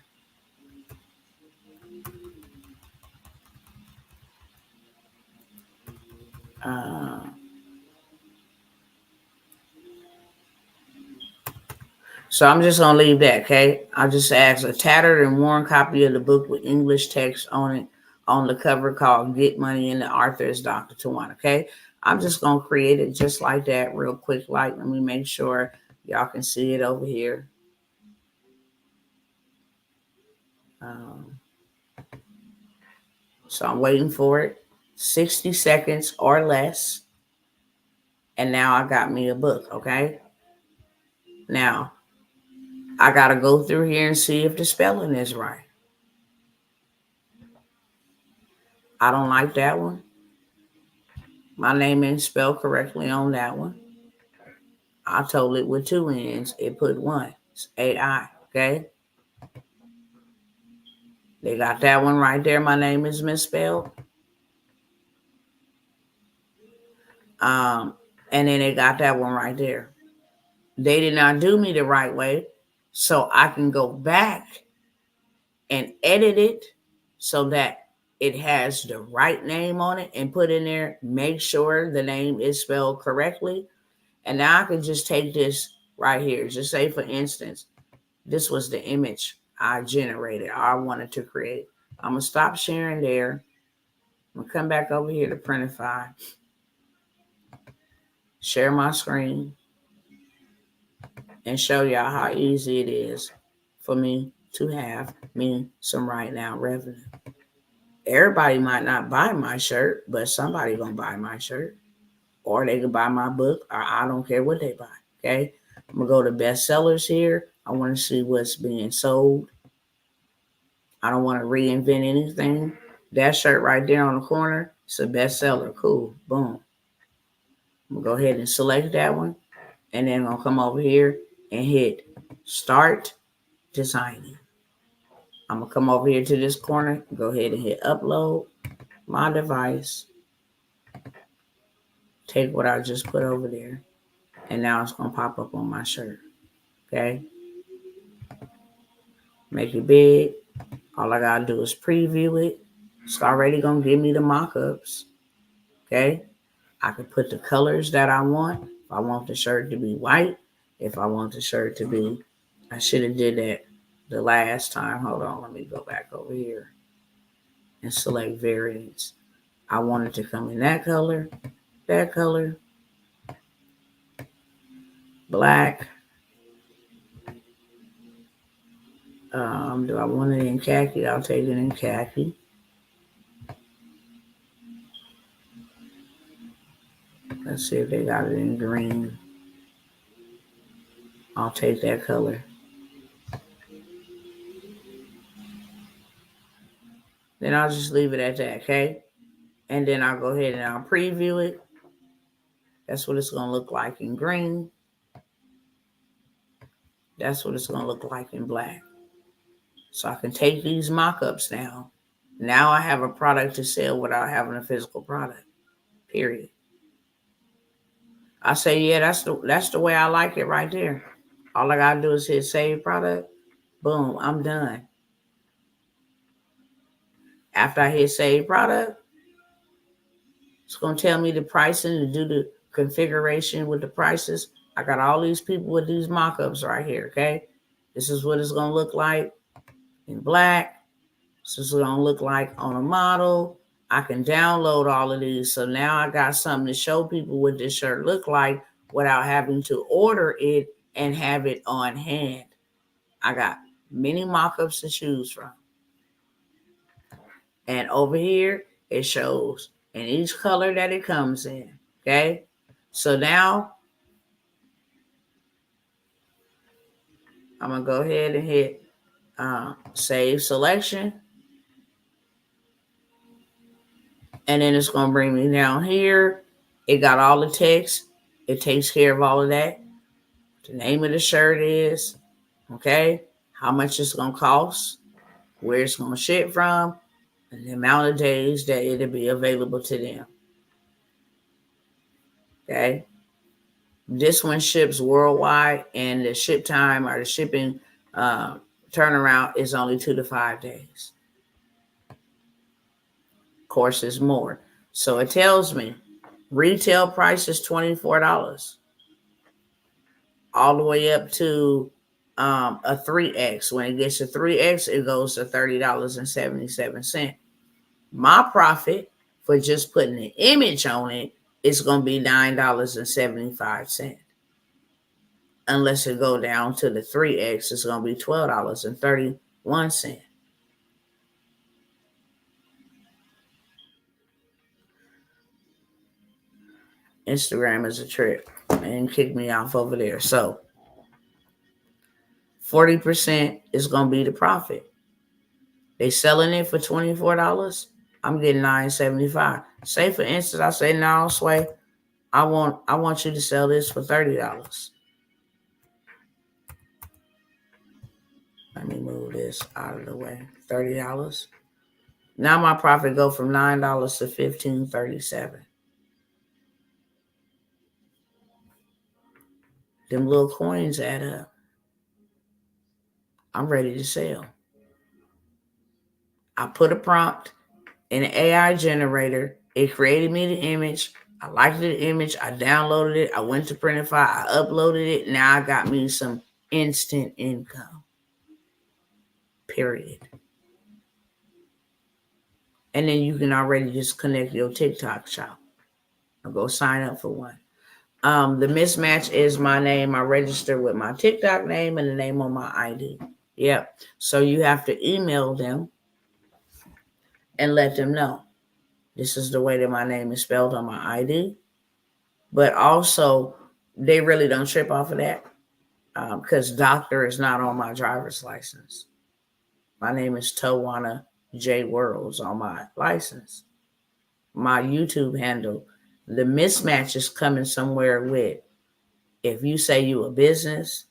So I'm just gonna leave that, okay? I'll just ask a tattered and worn copy of the book with English text on it on the cover called "Get Money," and the author is Dr. Tawana. Okay, I'm just gonna create it just like that, real quick. Like, let me make sure y'all can see it over here. So I'm waiting for it, 60 seconds or less, and now I got me a book. Okay, now I gotta go through here and see if the spelling is right. I don't like that one. My name ain't spelled correctly on that one. I told it with 2 N's. It put 1. It's AI. Okay. They got that one right there. My name is misspelled. And then they got that one right there. They did not do me the right way. So I can go back and edit it so that it has the right name on it and put in there, make sure the name is spelled correctly. And now I can just take this right here. Just say, for instance, this was the image I generated, I wanted to create. I'm going to stop sharing there. I'm going to come back over here to Printify. Share my screen and show y'all how easy it is for me to have me some right now revenue. Everybody might not buy my shirt, but somebody going to buy my shirt. Or they can buy my book, or I don't care what they buy. Okay? I'm going to go to bestsellers here. I want to see what's being sold. I don't want to reinvent anything. That shirt right there on the corner, it's a bestseller. Cool. Boom. I'm going to go ahead and select that one. And then I'm going to come over here and hit Start Designing. I'm going to come over here to this corner. Go ahead and hit Upload My Device. Take what I just put over there. And now it's going to pop up on my shirt. Okay? Make it big. All I got to do is preview it. It's already going to give me the mock-ups. Okay? I can put the colors that I want. If I want the shirt to be white, if I want the shirt to be, I should have did that the last time. Hold on, let me go back over here and select variants. I want it to come in that color, black. Do I want it in khaki? I'll take it in khaki. Let's see if they got it in green. I'll take that color. Then I'll just leave it at that, okay? And then I'll go ahead and I'll preview it. That's what it's going to look like in green. That's what it's going to look like in black. So I can take these mock-ups now. Now I have a product to sell without having a physical product, period. I say, yeah, that's the way I like it right there. All I got to do is hit save product. Boom, I'm done. After I hit save product, it's going to tell me the pricing to do the configuration with the prices. I got all these people with these mock-ups right here, okay? This is what it's going to look like in black. This is what it's going to look like on a model. I can download all of these. So now I got something to show people what this shirt look like without having to order it and have it on hand. I got many mock-ups to choose from. And over here, it shows in each color that it comes in, okay? So now, I'm going to go ahead and hit save selection. And then it's going to bring me down here. It got all the text. It takes care of all of that. The name of the shirt is, okay, how much it's going to cost, where it's going to ship from, and the amount of days that it'll be available to them. Okay. This one ships worldwide, and the ship time or the shipping turnaround is only 2 to 5 days. Of course, it's more. So it tells me retail price is $24, all the way up to a 3X. When it gets to 3X, it goes to $30.77. My profit for just putting an image on it is going to be $9.75. Unless it go down to the 3X, it's going to be $12.31. Instagram is a trip and kick me off over there. So 40% is going to be the profit. They selling it for $24. I'm getting $9.75. Say for instance, I say, no, Sway, I want you to sell this for $30. Let me move this out of the way. $30. Now my profit go from $9 to $15.37. Them little coins add up. I'm ready to sell. I put a prompt in an AI generator. It created me the image. I liked the image. I downloaded it. I went to Printify. I uploaded it. Now I got me some instant income. Period. And then you can already just connect your TikTok shop or go sign up for one. The mismatch is my name. I register with my TikTok name and the name on my ID. Yep. So you have to email them and let them know this is the way that my name is spelled on my ID. But also, they really don't trip off of that because doctor is not on my driver's license. My name is Tawana J. Worlds on my license. My YouTube handle, the mismatch is coming somewhere with, if you say you a business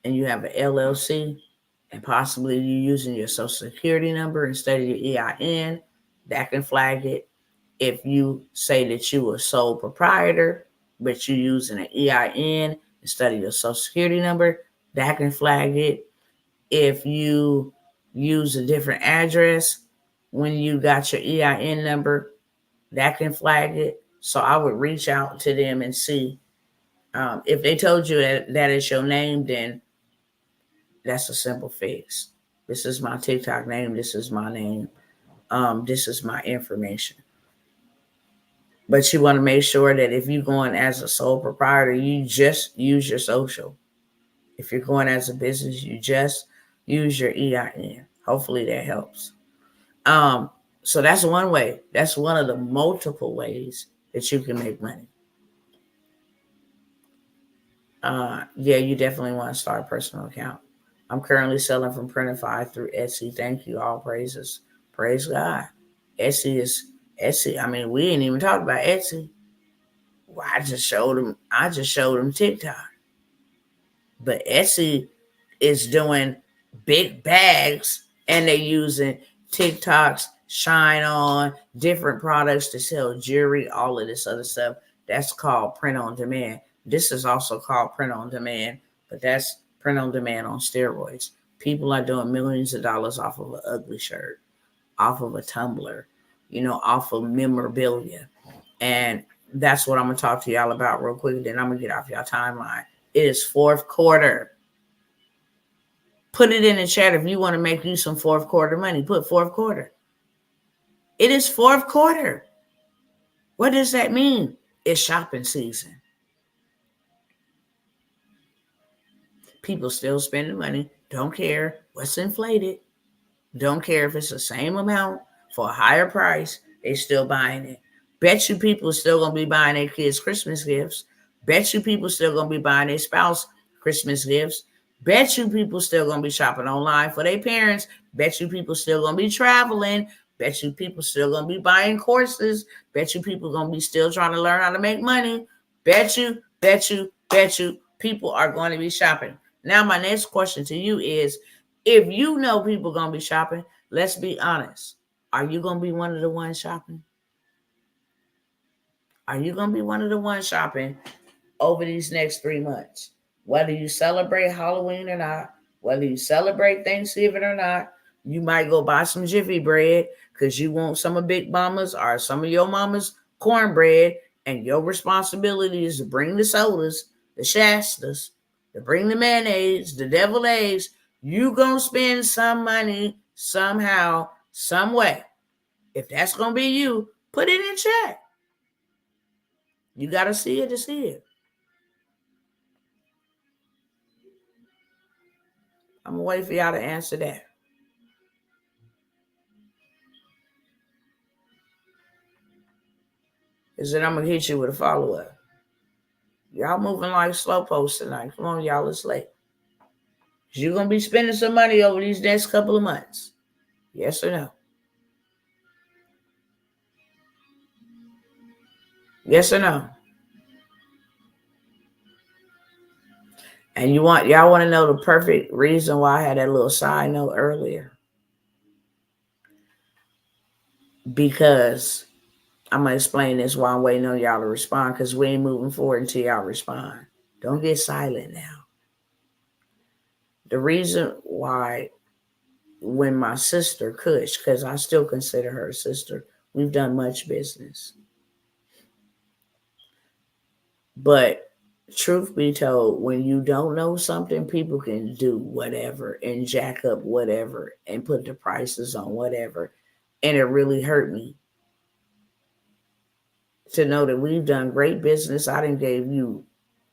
and you have an LLC and possibly you using your social security number instead of your EIN, that can flag it. If you say that you a sole proprietor, but you're using an EIN instead of your social security number, that can flag it. If you use a different address when you got your EIN number, that can flag it. So I would reach out to them and see. If they told you that is your name, then that's a simple fix. This is my TikTok name. This is my name. This is my information. But you want to make sure that if you're going as a sole proprietor, you just use your social. If you're going as a business, you just use your EIN. Hopefully that helps. So that's one way. That's one of the multiple ways that you can make money. Yeah, you definitely want to start a personal account. I'm currently selling from Printify through Etsy. Thank you. All praises. Praise God. Etsy. I mean, we ain't even talked about Etsy. Well, I just showed them TikTok. But Etsy is doing big bags and they're using TikToks, Shine On, different products to sell jewelry, all of this other stuff. That's called print on demand. This is also called print on demand, but that's print on demand on steroids. People are doing millions of dollars off of an ugly shirt, off of a tumbler, off of memorabilia. And That's what I'm going to talk to y'all about real quick. Then I'm going to get off y'all timeline. It is fourth quarter. Put it in the chat if you want to make you some fourth quarter money. Put fourth quarter. It is fourth quarter. What does that mean? It's shopping season. People still spending money. Don't care what's inflated. Don't care if it's the same amount for a higher price. They still buying it. Bet you people still going to be buying their kids Christmas gifts. Bet you people still going to be buying their spouse Christmas gifts. Bet you people still going to be shopping online for their parents. Bet you people still going to be traveling. Bet you people still going to be buying courses. Bet you people going to be still trying to learn how to make money. Bet you people are going to be shopping. Now, my next question to you is, if you know people going to be shopping, let's be honest. Are you going to be one of the ones shopping? Are you going to be one of the ones shopping over these next 3 months? Whether you celebrate Halloween or not, whether you celebrate Thanksgiving or not, you might go buy some Jiffy bread because you want some of Big Mama's or some of your mama's cornbread, and your responsibility is to bring the sodas, the Shastas, to bring the mayonnaise, the deviled eggs. You gonna spend some money somehow, some way. If that's gonna be you, put it in check. You gotta see it to see it. I'm gonna wait for y'all to answer that. Is that I'm gonna hit you with a follow-up. Y'all moving like slow posts tonight. Come on, y'all, it's late. You gonna be spending some money over these next couple of months? Yes or no? Yes or no? And y'all want to know the perfect reason why I had that little side note earlier? Because I'm going to explain this while I'm waiting on y'all to respond, because we ain't moving forward until y'all respond. Don't get silent now. The reason why, when my sister Kush, because I still consider her a sister, we've done much business. But truth be told, when you don't know something, people can do whatever and jack up whatever and put the prices on whatever. And it really hurt me to know that we've done great business. I done gave you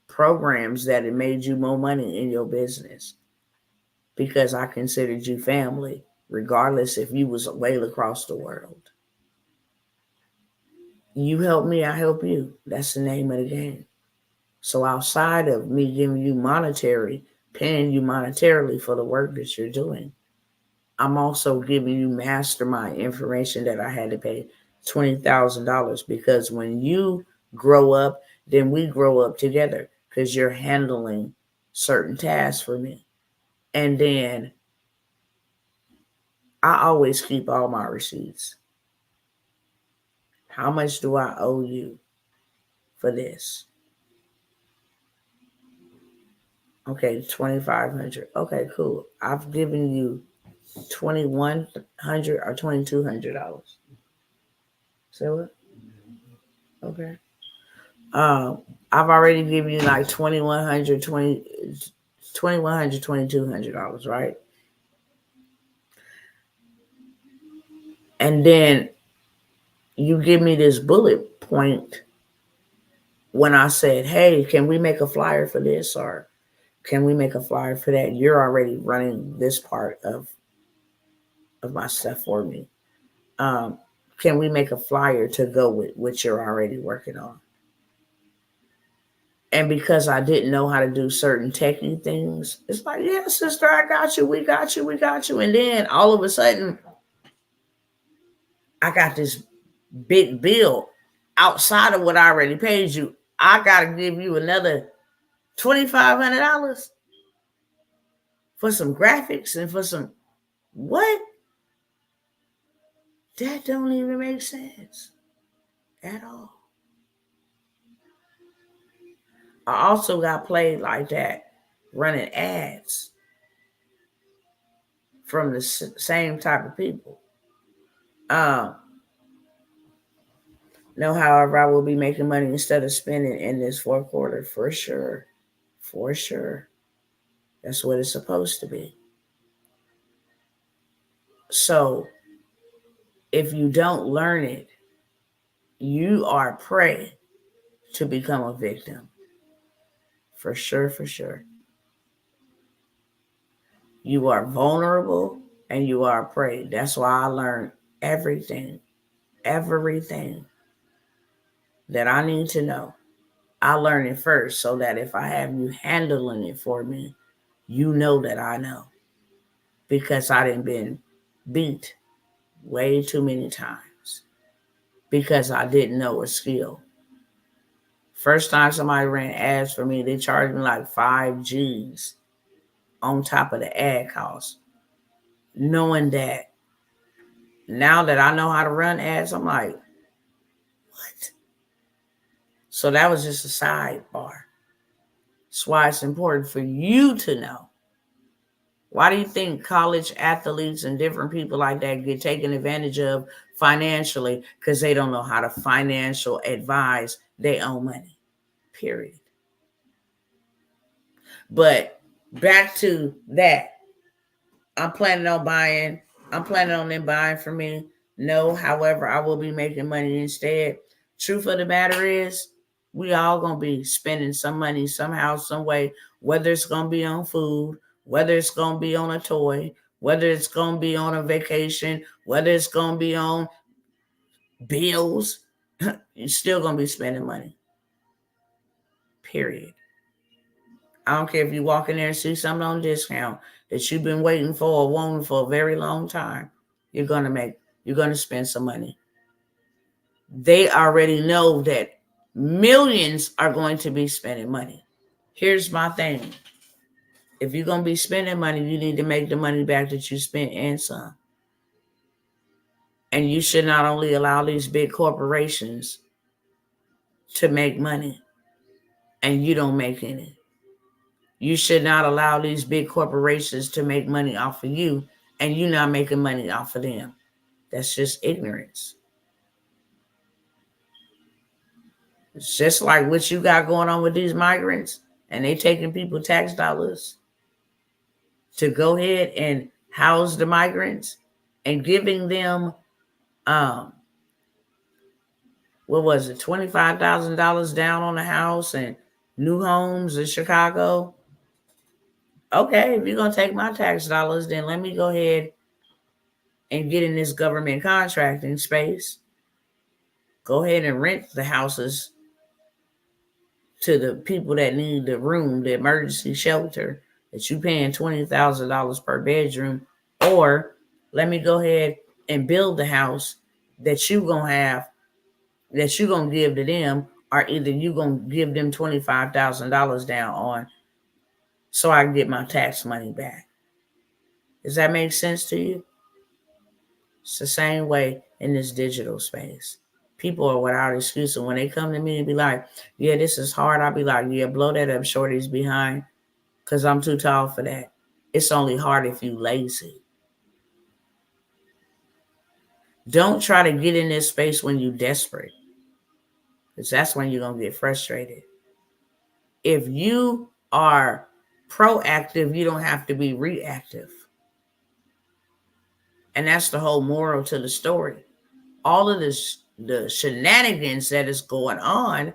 programs that it made you more money in your business because I considered you family, regardless if you was way across the world. You help me, I help you. That's the name of the game. So outside of me giving you paying you monetarily for the work that you're doing, I'm also giving you mastermind information that I had to pay $20,000, because when you grow up, then we grow up together, because you're handling certain tasks for me. And then I always keep all my receipts. How much do I owe you for this? Okay, 2,500. Okay, cool. I've given you $2,100 or $2,200. So what? Okay. I've already given you like $2,100, $2,200, right? And then you give me this bullet point when I said, "Hey, can we make a flyer for this, or can we make a flyer for that?" You're already running this part of my stuff for me. Can we make a flyer to go with what you're already working on? And because I didn't know how to do certain techie things, it's like, yeah, sister, I got you. We got you. We got you. And then all of a sudden, I got this big bill outside of what I already paid you. I got to give you another $2,500 for some graphics and for some what? That don't even make sense at all. I also got played like that running ads from the same type of people. No, however, I will be making money instead of spending in this fourth quarter for sure. For sure. That's what it's supposed to be. So if you don't learn it, you are prey to become a victim. For sure, for sure. You are vulnerable and you are a prey. That's why I learned everything, everything that I need to know. I learn it first so that if I have you handling it for me, you know that I know. Because I didn't been beat way too many times because I didn't know a skill. First time somebody ran ads for me, they charged me like 5 G's on top of the ad cost. Knowing that now that I know how to run ads, I'm like, what? So that was just a sidebar. That's why it's important for you to know. Why do you think college athletes and different people like that get taken advantage of financially? Because they don't know how to financial advise their own money. Period. But back to that. I'm planning on buying. I'm planning on them buying for me. No, however, I will be making money instead. Truth of the matter is, we all gonna be spending some money somehow, some way. Whether it's gonna be on food, whether it's gonna be on a toy, whether it's gonna be on a vacation, whether it's gonna be on bills, you're still gonna be spending money. Period. I don't care if you walk in there and see something on discount that you've been waiting for or wanting for a very long time. You're gonna spend some money. They already know that millions are going to be spending money. Here's my thing. If you're gonna be spending money, you need to make the money back that you spent and some. And you should not only allow these big corporations to make money and you don't make any. You should not allow these big corporations to make money off of you and you not making money off of them. That's just ignorance. It's just like what you got going on with these migrants and they taking people tax dollars to go ahead and house the migrants and giving them um what was it, $25,000 down on the house and new homes in Chicago. Okay, if you're gonna take my tax dollars, then let me go ahead and get in this government contracting space. Go ahead and rent the houses to the people that need the room, the emergency shelter that you paying $20,000 per bedroom, or let me go ahead and build the house that you gonna have that you gonna give to them, or either you gonna give them $25,000 down on, so I can get my tax money back. Does that make sense to you? It's the same way in this digital space. People are without excuse. And when they come to me and be like, yeah, this is hard, I'll be like, yeah, blow that up, shorty's behind, because I'm too tall for that. It's only hard if you lazy. Don't try to get in this space when you're desperate, because that's when you're going to get frustrated. If you are proactive, you don't have to be reactive. And that's the whole moral to the story. All of this, the shenanigans that is going on,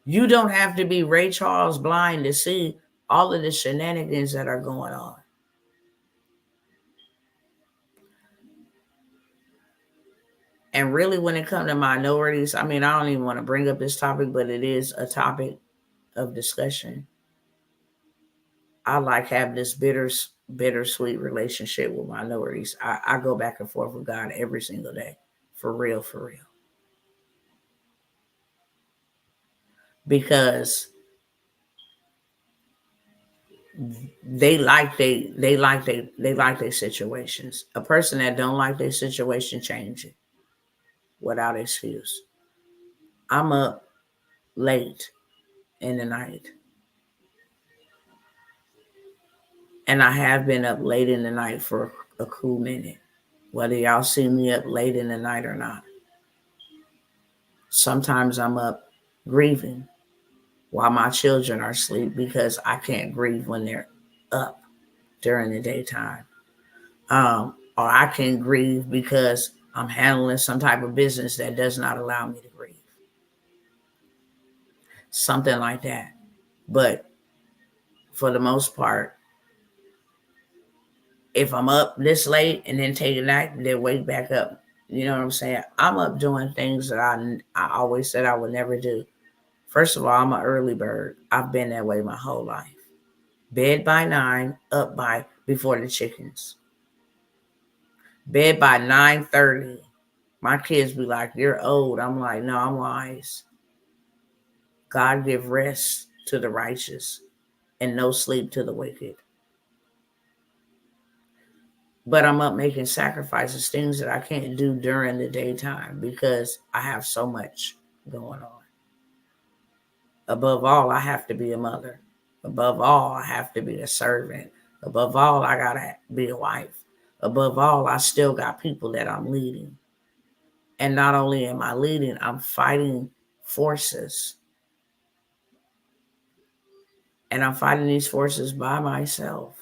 you don't have to be Ray Charles blind to see all of the shenanigans that are going on. And really, when it comes to minorities, I mean, I don't even want to bring up this topic, but it is a topic of discussion. I like having this bittersweet relationship with minorities. I go back and forth with God every single day. For real, for real. Because they like their situations. A person that don't like their situation, change it without excuse. I'm up late in the night. And I have been up late in the night for a cool minute. Whether y'all see me up late in the night or not. Sometimes I'm up grieving while my children are asleep because I can't grieve when they're up during the daytime. Or I can grieve because I'm handling some type of business that does not allow me to grieve. Something like that. But for the most part, if I'm up this late and then take a nap and then wake back up, you know what I'm saying? I'm up doing things that I always said I would never do. First of all, I'm an early bird. I've been that way my whole life. Bed by 9, up by before the chickens. Bed by 9:30. My kids be like, "You're old." I'm like, "No, I'm wise." God give rest to the righteous and no sleep to the wicked. But I'm up making sacrifices, things that I can't do during the daytime because I have so much going on. Above all, I have to be a mother. Above all, I have to be a servant. Above all, I gotta be a wife. Above all, I still got people that I'm leading. And not only am I leading, I'm fighting forces. And I'm fighting these forces by myself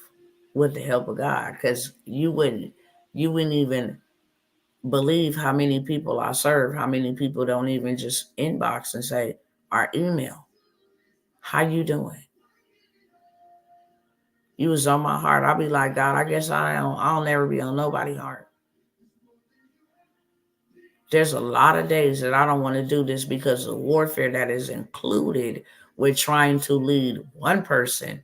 with the help of God. Because you wouldn't even believe how many people I serve, how many people don't even just inbox and say, or email, "How you doing? You was on my heart." I'll be like, "God, I guess I'll never be on nobody's heart." There's a lot of days that I don't want to do this because of the warfare that is included with trying to lead one person,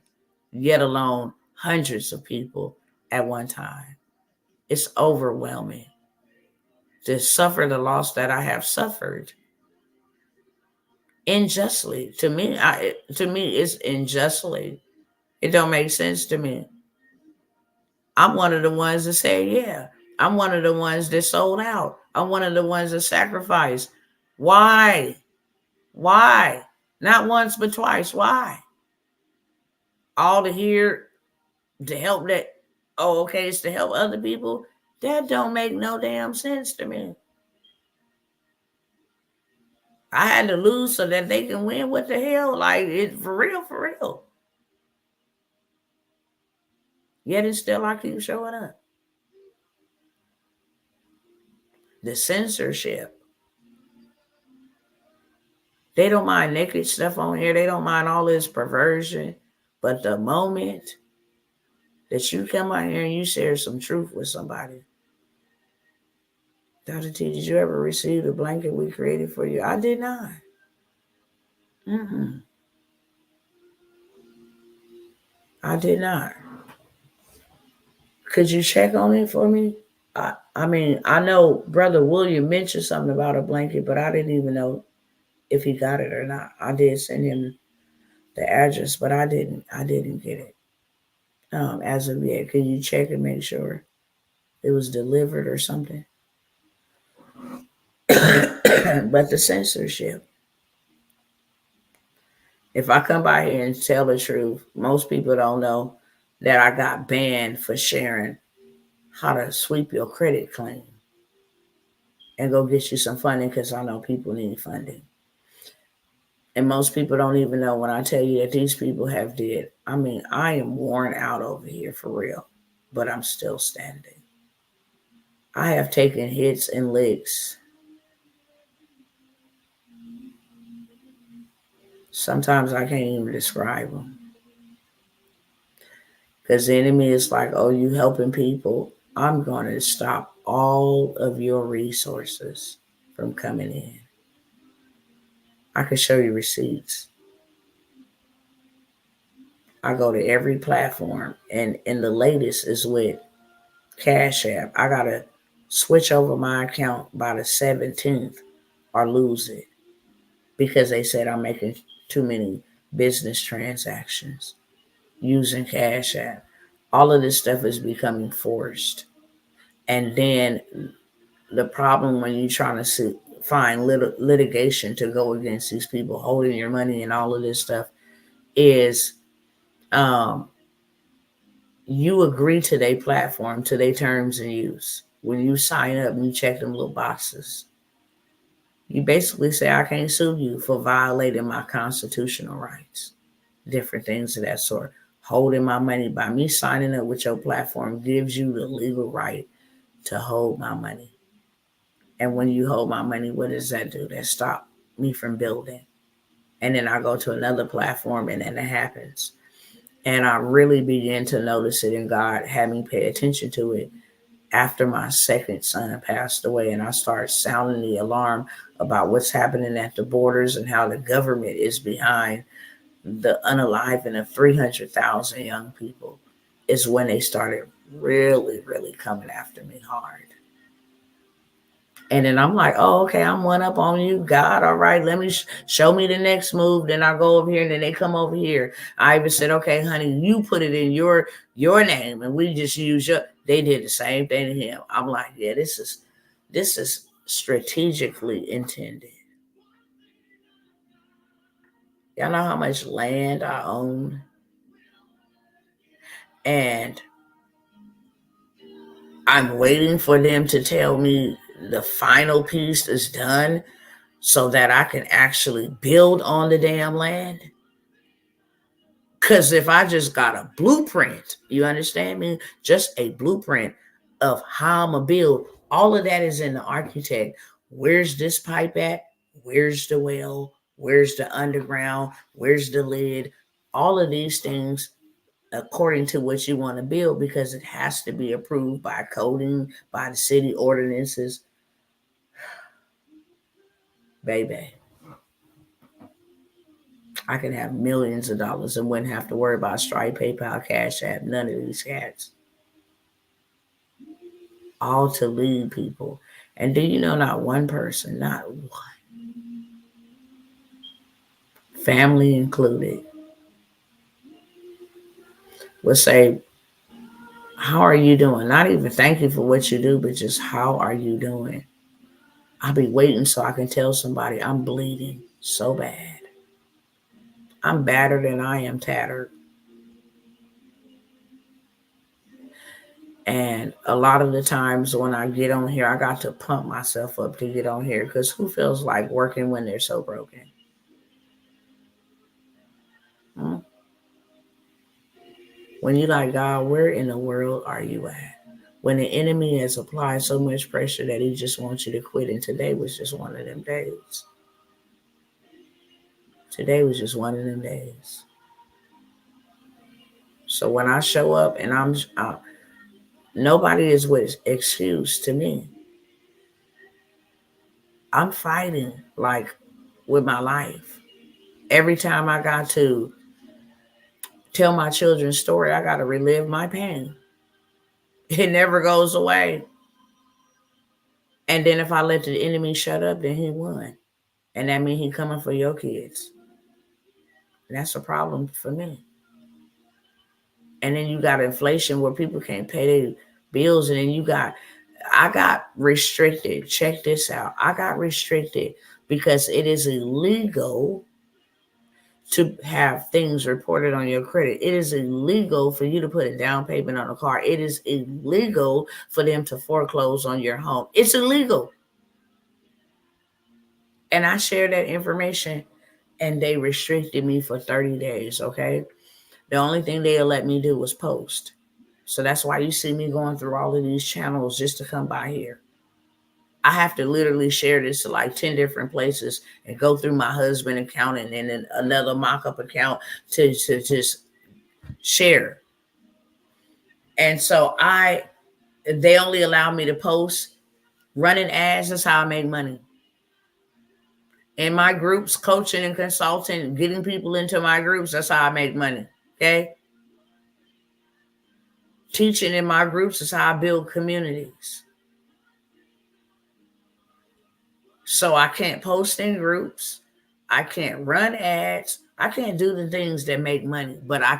yet alone hundreds of people at one time. It's overwhelming to suffer the loss that I have suffered unjustly. To me, it's unjustly. It don't make sense to me. I'm one of the ones that say, yeah. I'm one of the ones that sold out. I'm one of the ones that sacrificed. Why? Why? Not once, but twice. Why? All to hear to help that, oh, okay, it's to help other people. That don't make no damn sense to me. I had to lose so that they can win. What the hell? Like, it's for real, for real. Yet and still I keep showing up. The censorship. They don't mind naked stuff on here. They don't mind all this perversion. But the moment that you come out here and you share some truth with somebody, Dr. T, did you ever receive the blanket we created for you? I did not. Mm-mm. I did not. Could you check on it for me? I mean, I know Brother William mentioned something about a blanket, but I didn't even know if he got it or not. I did send him the address, but I didn't get it as of yet. Could you check and make sure it was delivered or something? But the censorship. If I come by here and tell the truth, most people don't know that I got banned for sharing how to sweep your credit clean and go get you some funding because I know people need funding. And most people don't even know when I tell you that these people have did. I mean, I am worn out over here for real, but I'm still standing. I have taken hits and licks. Sometimes I can't even describe them. Because the enemy is like, oh, you helping people. I'm going to stop all of your resources from coming in. I can show you receipts. I go to every platform, and the latest is with Cash App. I got to switch over my account by the 17th or lose it because they said I'm making too many business transactions using Cash App. All of this stuff is becoming forced. And then the problem when you're trying to find litigation to go against these people holding your money and all of this stuff is um, you agree to their platform, to their terms and use. When you sign up and you check them little boxes, You basically say I can't sue you for violating my constitutional rights. Different things of that sort. Holding my money by me signing up with your platform gives you the legal right to hold my money. And when you hold my money, what does that do? That stop me from building. And then I go to another platform and then it happens. And I really began to notice it, and God had me pay attention to it after my second son passed away. And I started sounding the alarm about what's happening at the borders and how the government is behind the unaliving of 300,000 young people. Is when they started really, really coming after me hard. And then I'm like, oh, okay, I'm one up on you, God. All right, let me show me the next move. Then I go over here, and then they come over here. I even said, okay, honey, you put it in your name, and we just use your. They did the same thing to him. I'm like, yeah, this is strategically intended. Y'all know how much land I own, and I'm waiting for them to tell me the final piece is done so that I can actually build on the damn land. Because if I just got a blueprint, you understand me? Just a blueprint of how I'm going to build, all of that is in the architect. Where's this pipe at? Where's the well? Where's the underground? Where's the lid? All of these things according to what you want to build, because it has to be approved by coding, by the city ordinances. Baby, I could have millions of dollars and wouldn't have to worry about Stripe, PayPal, Cash App, none of these cats. All to lead people. And do you know not one person, not one, family included, will say, how are you doing? Not even thank you for what you do, but just how are you doing? I'll be waiting so I can tell somebody I'm bleeding so bad. I'm battered and I am tattered. And a lot of the times when I get on here, I got to pump myself up to get on here, because who feels like working when they're so broken? Hmm? When you like, God, where in the world are you at? When the enemy has applied so much pressure that he just wants you to quit. And today was just one of them days. Today was just one of them days. So when I show up and nobody is with excuse to me. I'm fighting like with my life. Every time I got to tell my children's story, I got to relive my pain. It never goes away. And then if I let the enemy shut up, then he won. And that means he coming for your kids. That's a problem for me. And then you got inflation where people can't pay their bills. And then I got restricted. Check this out. I got restricted because it is illegal to have things reported on your credit. It is illegal for you to put a down payment on a car. It is illegal for them to foreclose on your home. It's illegal. And I shared that information and they restricted me for 30 days, okay? The only thing they'll let me do was post. So that's why you see me going through all of these channels just to come by here. I have to literally share this to like 10 different places and go through my husband account and then another mock-up account to just share. And so they only allow me to post. Running ads is how I make money. In my groups, coaching and consulting, getting people into my groups, that's how I make money. Okay? Teaching in my groups is how I build communities. So I can't post in groups. I can't run ads. I can't do the things that make money, but I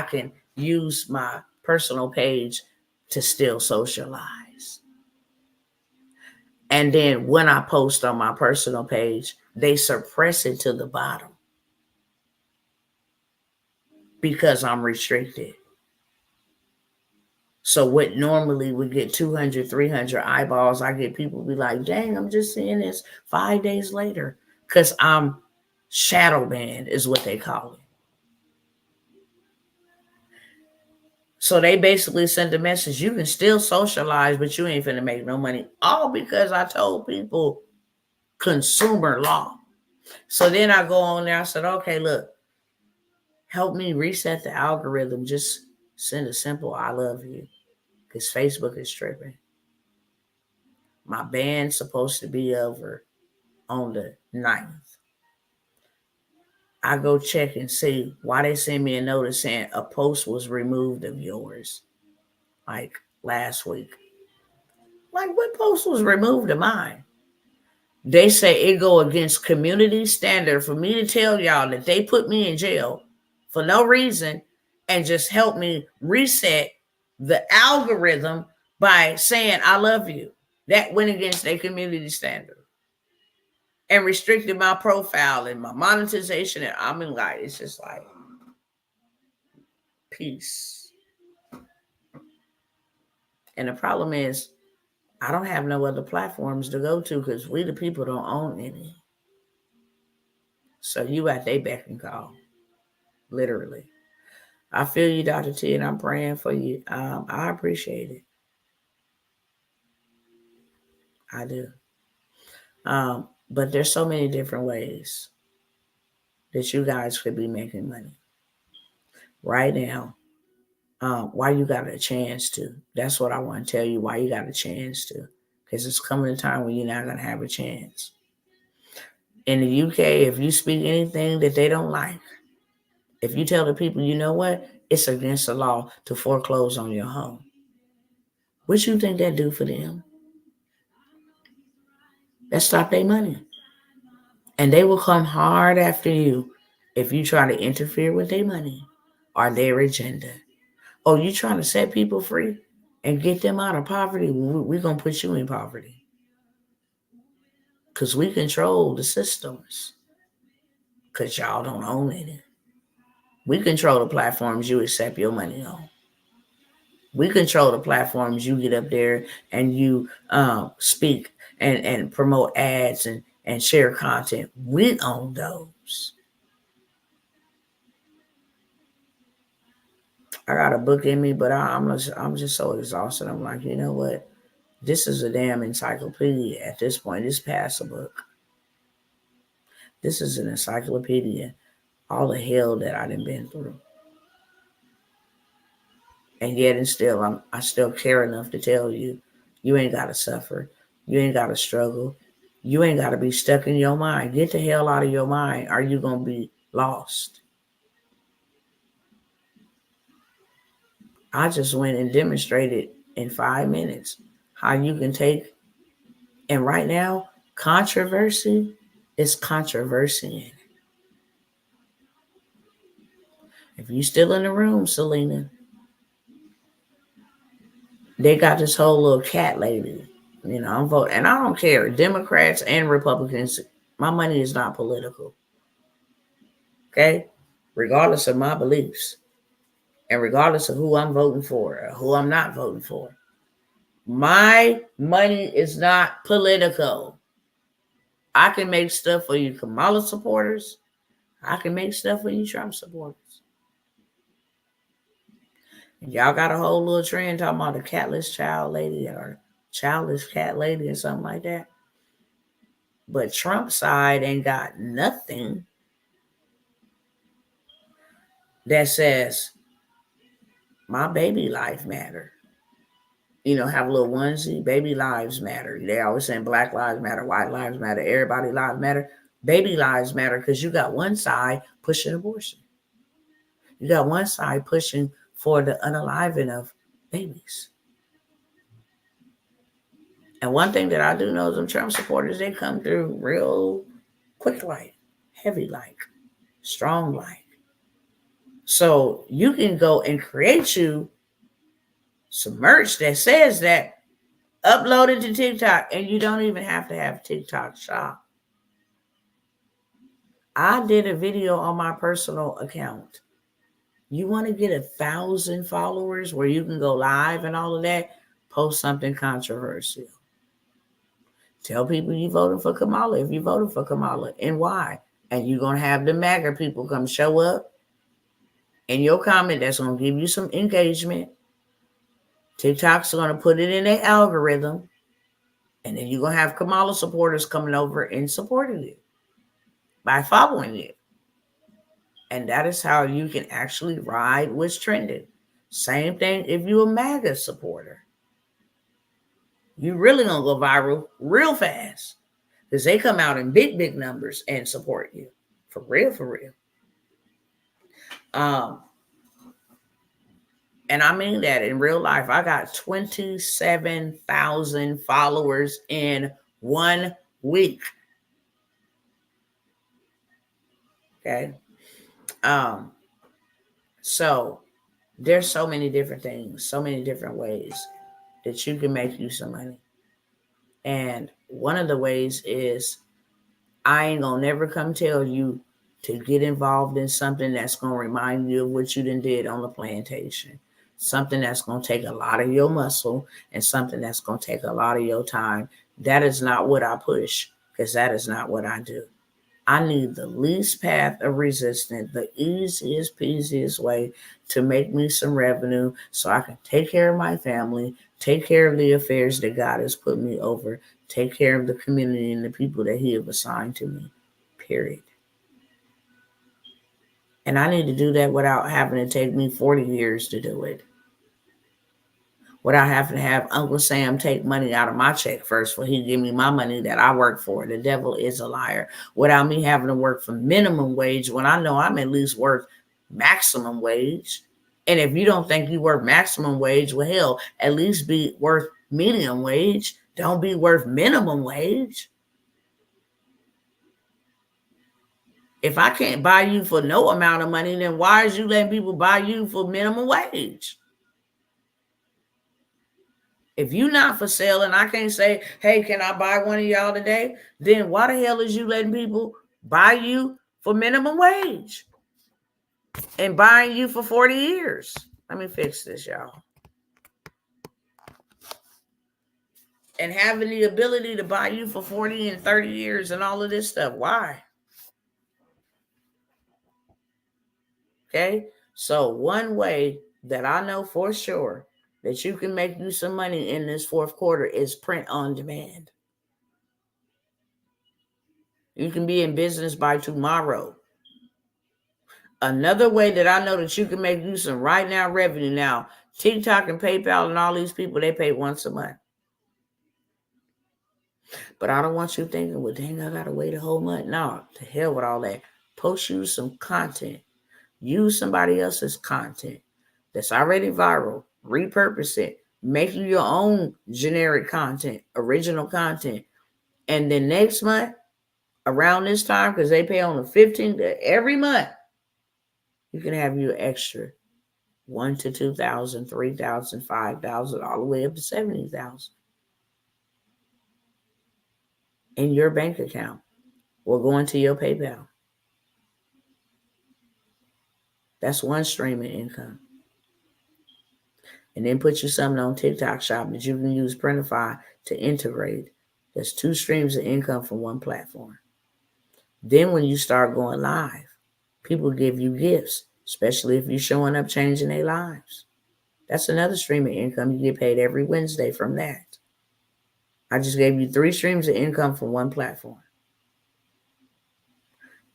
can use my personal page to still socialize. And then when I post on my personal page, they suppress it to the bottom because I'm restricted. So what normally would get 200, 300 eyeballs, I get people be like, dang, I'm just seeing this 5 days later. Because I'm shadow banned is what they call it. So they basically sent a message, you can still socialize, but you ain't finna make no money. All because I told people consumer law. So then I go on there, I said, okay, look, help me reset the algorithm. Just send a simple I love you. Because Facebook is tripping. My band's supposed to be over on the 9th. I go check and see why they send me a notice saying a post was removed of yours. Like last week. Like what post was removed of mine? They say it go against community standard for me to tell y'all that they put me in jail for no reason and just help me reset the algorithm by saying I love you. That went against their community standard and restricted my profile and my monetization. And I'm in like, it's just like peace. And the problem is I don't have no other platforms to go to because we the people don't own any. So you at they beck and call, literally. I feel you, Dr. T, and I'm praying for you. I appreciate it. I do. But there's so many different ways that you guys could be making money right now. Why you got a chance to? That's what I want to tell you. Why you got a chance to? Because it's coming a time when you're not going to have a chance. In the UK, if you speak anything that they don't like, if you tell the people, you know what, it's against the law to foreclose on your home. What you think that do for them? That stop their money. And they will come hard after you if you try to interfere with their money or their agenda. Oh, you trying to set people free and get them out of poverty? We're going to put you in poverty. Because we control the systems. Because y'all don't own it. We control the platforms you accept your money on. We control the platforms you get up there and you speak and promote ads and share content. We own those. I got a book in me, but I'm just so exhausted. I'm like, you know what? This is a damn encyclopedia at this point. It's past a book. This is an encyclopedia. All the hell that I done been through. And yet and still, I still care enough to tell you, you ain't got to suffer. You ain't got to struggle. You ain't got to be stuck in your mind. Get the hell out of your mind. Are you going to be lost? I just went and demonstrated in 5 minutes how you can take, and right now, controversy is controversy. If you still in the room, Selena, they got this whole little cat lady. You know, I'm voting, and I don't care, Democrats and Republicans. My money is not political. Okay? Regardless of my beliefs and regardless of who I'm voting for or who I'm not voting for. My money is not political. I can make stuff for you Kamala supporters. I can make stuff for you Trump supporters. And y'all got a whole little trend talking about a catless child lady or childless cat lady or something like that. But Trump's side ain't got nothing that says my baby life matter. You know, have a little onesie, baby lives matter. They always saying black lives matter, white lives matter, everybody lives matter. Baby lives matter because you got one side pushing abortion. You got one side pushing for the unaliving of babies. And one thing that I do know is them Trump supporters, they come through real quick like, heavy like, strong like. So you can go and create you some merch that says that, upload it to TikTok, and you don't even have to have TikTok shop. I did a video on my personal account You want to get 1,000 followers where you can go live and all of that? Post something controversial. Tell people you voted for Kamala if you voted for Kamala and why. And you're going to have the MAGA people come show up in your comment that's going to give you some engagement. TikTok's going to put it in their algorithm. And then you're going to have Kamala supporters coming over and supporting it by following it. And that is how you can actually ride what's trending. Same thing if you're a MAGA supporter. You really going to go viral real fast because they come out in big, big numbers and support you. For real, for real. And I mean that in real life. I got 27,000 followers in 1 week. Okay. So there's so many different things, so many different ways that you can make you some money. And one of the ways is I ain't gonna never come tell you to get involved in something that's gonna remind you of what you did on the plantation. Something that's gonna take a lot of your muscle and something that's gonna take a lot of your time. That is not what I push, because that is not what I do. I need the least path of resistance, the easiest, peasiest way to make me some revenue so I can take care of my family, take care of the affairs that God has put me over, take care of the community and the people that He have assigned to me, period. And I need to do that without having to take me 40 years to do it. Without having to have Uncle Sam take money out of my check first before he give me my money that I work for. The devil is a liar. Without me having to work for minimum wage when I know I'm at least worth maximum wage. And if you don't think you worth maximum wage, well, hell, at least be worth medium wage. Don't be worth minimum wage. If I can't buy you for no amount of money, then why is you letting people buy you for minimum wage? If you're not for sale and I can't say, hey, can I buy one of y'all today? Then why the hell is you letting people buy you for minimum wage and buying you for 40 years? Let me fix this, y'all. And having the ability to buy you for 40 and 30 years and all of this stuff. Why? Okay. So one way that I know for sure that you can make you some money in this fourth quarter is print on demand. You can be in business by tomorrow. Another way that I know that you can make you some right now revenue. Now, TikTok and PayPal and all these people, they pay once a month. But I don't want you thinking, well, dang, I got to wait a whole month. No, to hell with all that. Post you some content. Use somebody else's content that's already viral. Repurpose it. Make you your own generic content, original content. And then next month, around this time, because they pay on the 15th every month, you can have your extra 1 to 2,000, 3,000, 5,000, all the way up to 70,000 in your bank account or going to your PayPal. That's one stream of income. And then put you something on TikTok Shop that you can use Printify to integrate. That's 2 streams of income from one platform. Then when you start going live, people give you gifts, especially if you're showing up changing their lives. That's another stream of income. You get paid every Wednesday from that. I just gave you 3 streams of income from one platform.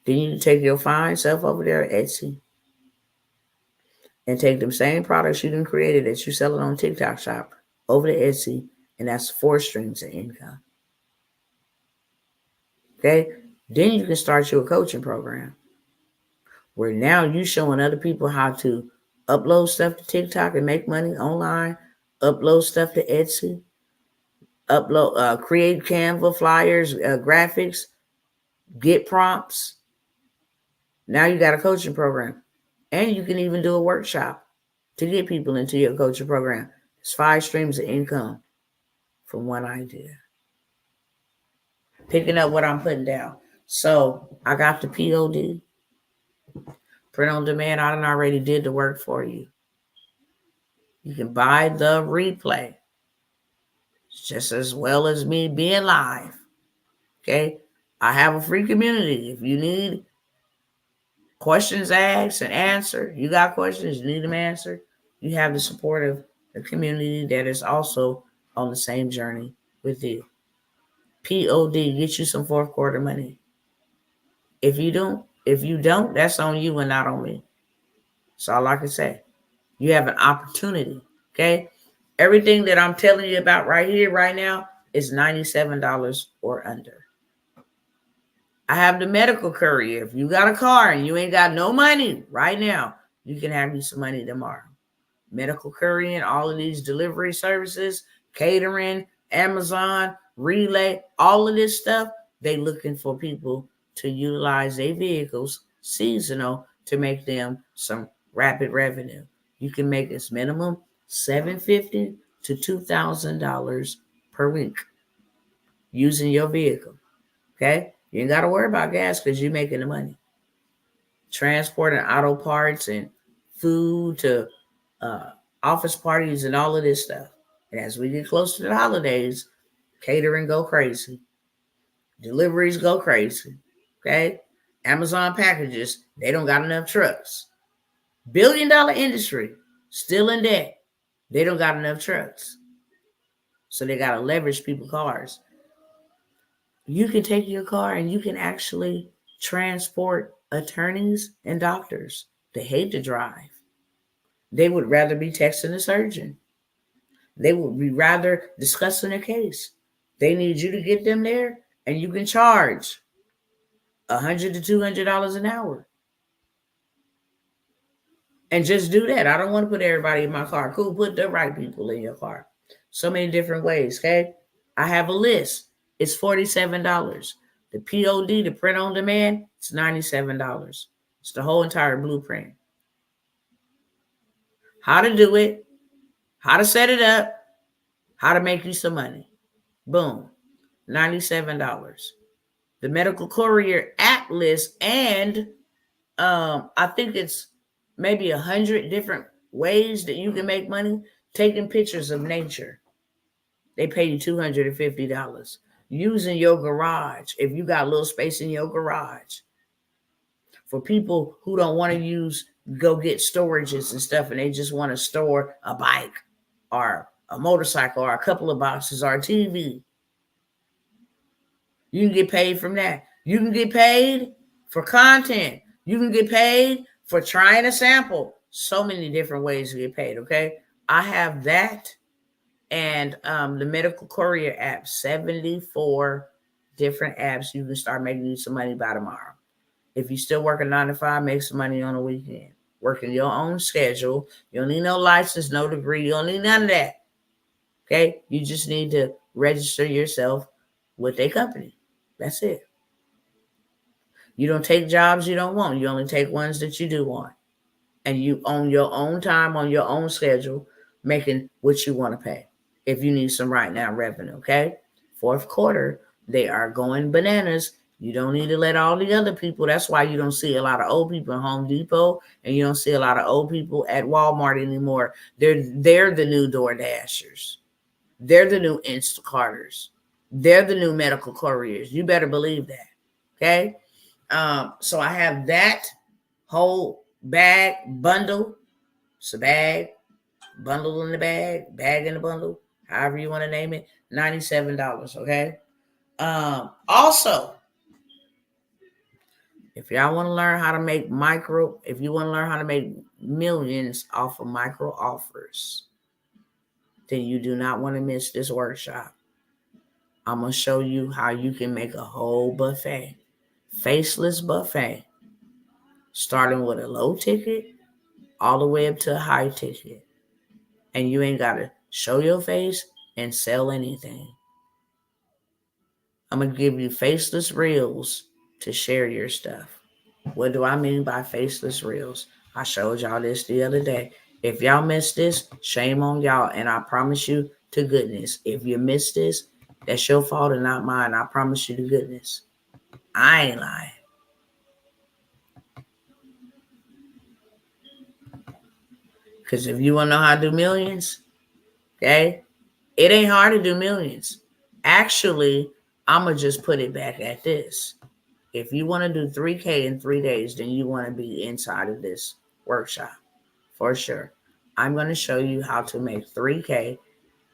Then you take your fine self over there at Etsy and take them same products you done created that you sell it on TikTok Shop over to Etsy, and that's 4 streams of income. Okay? Then you can start your coaching program where now you showing other people how to upload stuff to TikTok and make money online, upload stuff to Etsy, create Canva flyers, graphics, get prompts. Now you got a coaching program. And you can even do a workshop to get people into your coaching program. It's 5 streams of income from one idea. Picking up what I'm putting down. So I got the POD. Print on demand, I done already did the work for you. You can buy the replay just as well as me being live. Okay? I have a free community. If you need questions asked and answered, you got questions, you need them answered, you have the support of the community that is also on the same journey with you. POD, get you some fourth quarter money. If you don't, that's on you and not on me. That's all I can say. You have an opportunity. Okay? Everything that I'm telling you about right here, right now, is $97 or under. I have the medical courier. If you got a car and you ain't got no money right now, you can have you some money tomorrow. Medical courier, all of these delivery services, catering, Amazon, relay, all of this stuff, they looking for people to utilize their vehicles seasonal to make them some rapid revenue. You can make as minimum $750 to $2,000 per week using your vehicle. Okay? You ain't got to worry about gas because you're making the money. Transport and auto parts and food to office parties and all of this stuff. And as we get closer to the holidays, catering go crazy. Deliveries go crazy. Okay? Amazon packages, they don't got enough trucks. $1 billion industry, still in debt. They don't got enough trucks. So they got to leverage people's cars. You can take your car and you can actually transport attorneys and doctors. They hate to drive. They would rather be texting a surgeon. They would be rather discussing a case. They need you to get them there, and you can charge $100 to $200 an hour. And just do that. I don't want to put everybody in my car. Cool, put the right people in your car. So many different ways, okay? I have a list. It's $47. The POD, the print on demand, it's $97. It's the whole entire blueprint. How to do it, how to set it up, how to make you some money. Boom, $97. The medical courier app list, and I think it's maybe 100 different ways that you can make money taking pictures of nature. They pay you $250. Using your garage, if you got a little space in your garage. For people who don't want to go get storages and stuff, and they just want to store a bike or a motorcycle or a couple of boxes or a TV. You can get paid from that. You can get paid for content. You can get paid for trying a sample. So many different ways to get paid, okay? I have that and the medical courier app, 74 different apps. You can start making you some money by tomorrow. If you still work a 9 to 5, make some money on the weekend. Working your own schedule. You don't need no license, no degree. You don't need none of that. Okay? You just need to register yourself with a company. That's it. You don't take jobs you don't want. You only take ones that you do want. And you own your own time on your own schedule, making what you want to pay. If you need some right now revenue, okay? Fourth quarter, they are going bananas. You don't need to let all the other people. That's why you don't see a lot of old people at Home Depot, and you don't see a lot of old people at Walmart anymore. They're the new Door Dashers. They're the new Instacarters. They're the new medical couriers. You better believe that. Okay? So I have that whole bundle. It's a bag, bundle in the bag in the bundle, however you want to name it, $97, okay? Also, if y'all want to learn how to make if you want to learn how to make millions off of micro offers, then you do not want to miss this workshop. I'm going to show you how you can make a whole buffet, faceless buffet, starting with a low ticket all the way up to a high ticket. And you ain't got to show your face and sell anything. I'm going to give you faceless reels to share your stuff. What do I mean by faceless reels? I showed y'all this the other day. If y'all missed this, shame on y'all. And I promise you to goodness, if you missed this, that's your fault and not mine. I promise you to goodness. I ain't lying. Because if you want to know how to do millions, okay, it ain't hard to do millions. Actually, I'm going to just put it back at this. If you want to do 3K in 3 days, then you want to be inside of this workshop for sure. I'm going to show you how to make 3K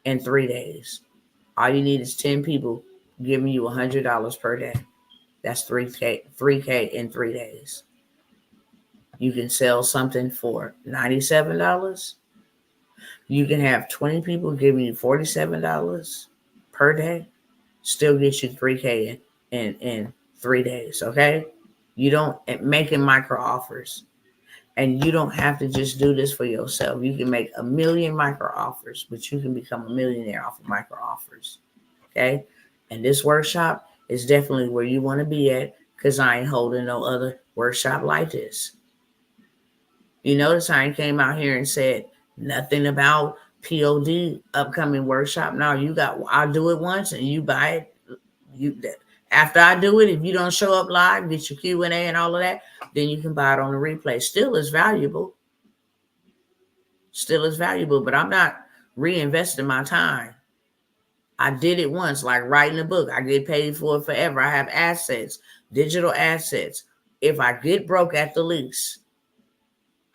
in 3 days. All you need is 10 people giving you $100 per day. That's 3K in 3 days. You can sell something for $97. You can have 20 people giving you $47 per day. Still get you 3K in 3 days, okay? You don't making micro offers. And you don't have to just do this for yourself. You can make 1,000,000 micro offers, but you can become a millionaire off of micro offers. Okay? And this workshop is definitely where you want to be at, because I ain't holding no other workshop like this. You notice I ain't came out here and said nothing about POD upcoming workshop. No, I'll do it once and you buy it. After I do it, if you don't show up live, get your Q&A and all of that, then you can buy it on the replay. Still is valuable. But I'm not reinvesting my time. I did it once, like writing a book. I get paid for it forever. I have assets, digital assets. If I get broke at the least,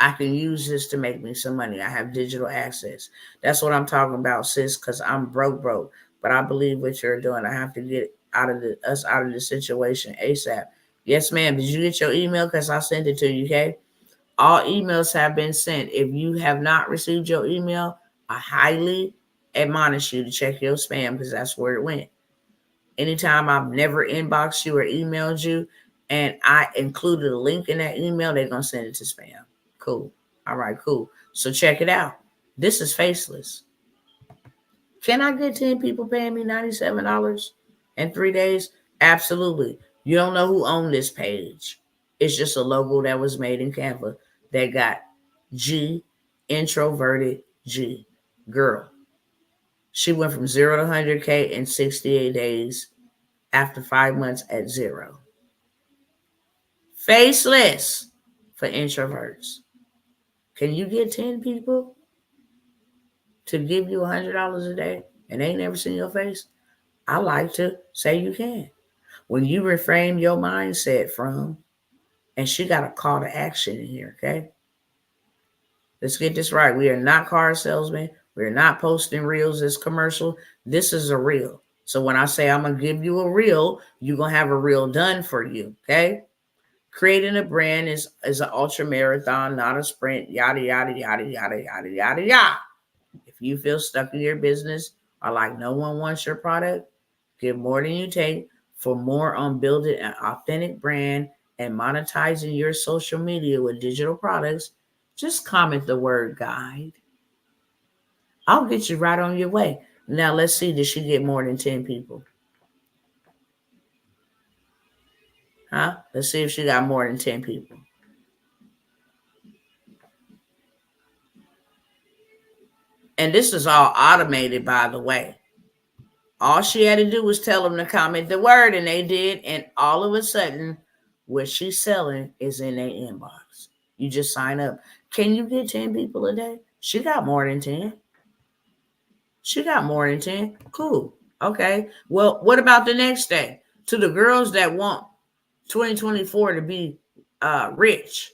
I can use this to make me some money. I have digital assets. That's what I'm talking about, sis, because I'm broke. But I believe what you're doing. I have to get us out of the situation ASAP. Yes, ma'am. Did you get your email? Because I sent it to you, okay? All emails have been sent. If you have not received your email, I highly admonish you to check your spam, because that's where it went. Anytime I've never inboxed you or emailed you and I included a link in that email, they're going to send it to spam. Cool. All right, cool. So check it out. This is faceless. Can I get 10 people paying me $97 in 3 days? Absolutely. You don't know who owned this page. It's just a logo that was made in Canva that got G, introverted G, girl. She went from 0 to 100K in 68 days after 5 months at 0. Faceless for introverts. Can you get 10 people to give you $100 a day and they ain't never seen your face? I like to say you can. When you reframe your mindset from, and she got a call to action in here, okay? Let's get this right. We are not car salesmen. We're not posting reels as commercial. This is a reel. So when I say I'm going to give you a reel, you're going to have a reel done for you, okay? Creating a brand is an ultra marathon, not a sprint, yada, yada, yada, yada, yada, yada, yada. If you feel stuck in your business or like no one wants your product, give more than you take. For more on building an authentic brand and monetizing your social media with digital products, just comment the word guide. I'll get you right on your way. Now let's see, did she get more than 10 people? Huh? Let's see if she got more than 10 people. And this is all automated, by the way. All she had to do was tell them to comment the word, and they did. And all of a sudden, what she's selling is in their inbox. You just sign up. Can you get 10 people a day? She got more than 10. Cool. Okay. Well, what about the next day? To the girls that want 2024 to be rich.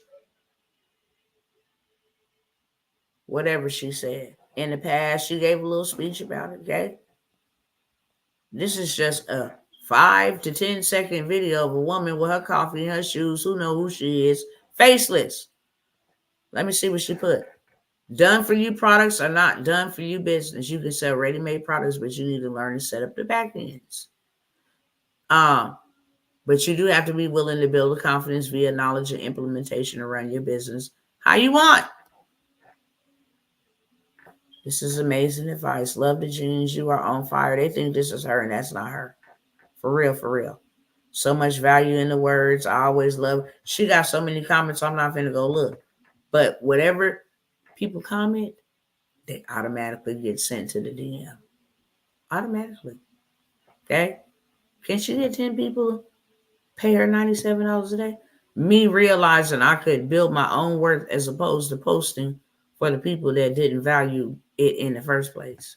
Whatever she said. In the past, she gave a little speech about it, okay? This is just a 5 to 10 second video of a woman with her coffee and her shoes. Who knows who she is? Faceless. Let me see what she put. Done for you products are not done for you business. You can sell ready-made products, but you need to learn to set up the back ends. But you do have to be willing to build the confidence via knowledge and implementation to run your business how you want. This is amazing advice. Love the jeans. You are on fire. They think this is her, and that's not her. For real. So much value in the words. I always love. She got so many comments, I'm not finna go look. But whatever people comment, they automatically get sent to the DM. Automatically. Okay? Can she get 10 people pay her $97 a day? Me realizing I could build my own worth as opposed to posting for the people that didn't value it in the first place.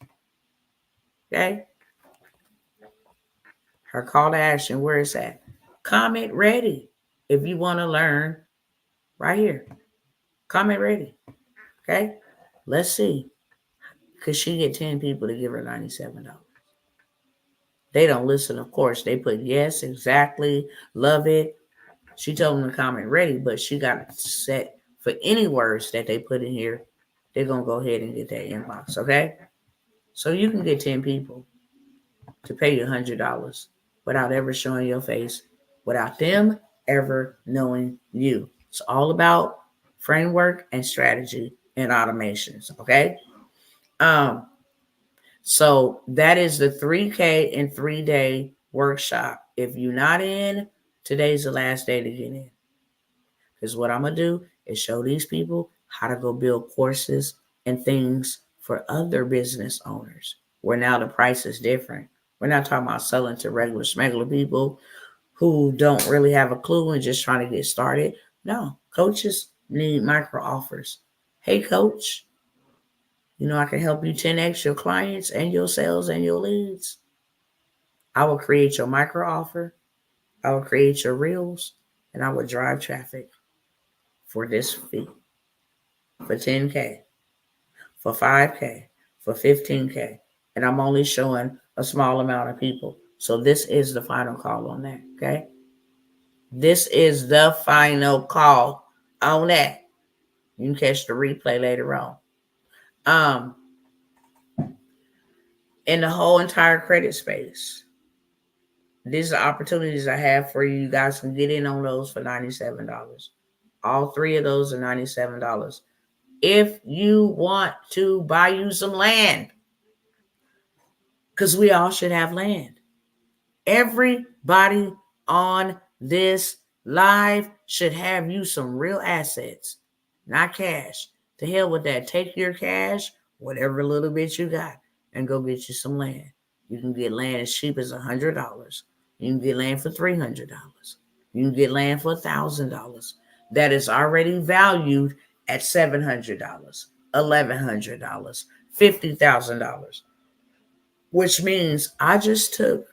Okay? Her call to action, where is that? Comment ready. If you want to learn, right here. Comment ready. Okay? Let's see. Could she get 10 people to give her $97? They don't listen, of course. They put yes, exactly, love it. She told them to comment ready, but she got set for any words that they put in here. They're going to go ahead and get that inbox, okay? So you can get 10 people to pay you $100 without ever showing your face, without them ever knowing you. It's all about framework and strategy and automations, okay? So that is the 3K in 3-day workshop. If you're not in, today's the last day to get in. Because what I'm going to do is show these people how to go build courses and things for other business owners, where now the price is different. We're not talking about selling to regular smuggler people who don't really have a clue and just trying to get started. No, coaches need micro offers. Hey, coach, I can help you 10x your clients and your sales and your leads. I will create your micro offer. I will create your reels, and I will drive traffic for this fee, for 10K, for 5K, for 15K. And I'm only showing a small amount of people. So this is the final call on that, okay? This is the final call on that. You can catch the replay later on. In the whole entire credit space, these are opportunities I have for you. You guys can get in on those for $97. All three of those are $97. If you want to buy you some land, because we all should have land. Everybody on this live should have you some real assets, not cash. To hell with that. Take your cash, whatever little bit you got, and go get you some land. You can get land as cheap as $100. You can get land for $300. You can get land for $1,000 that is already valued at $700, $1,100, $50,000, which means I just took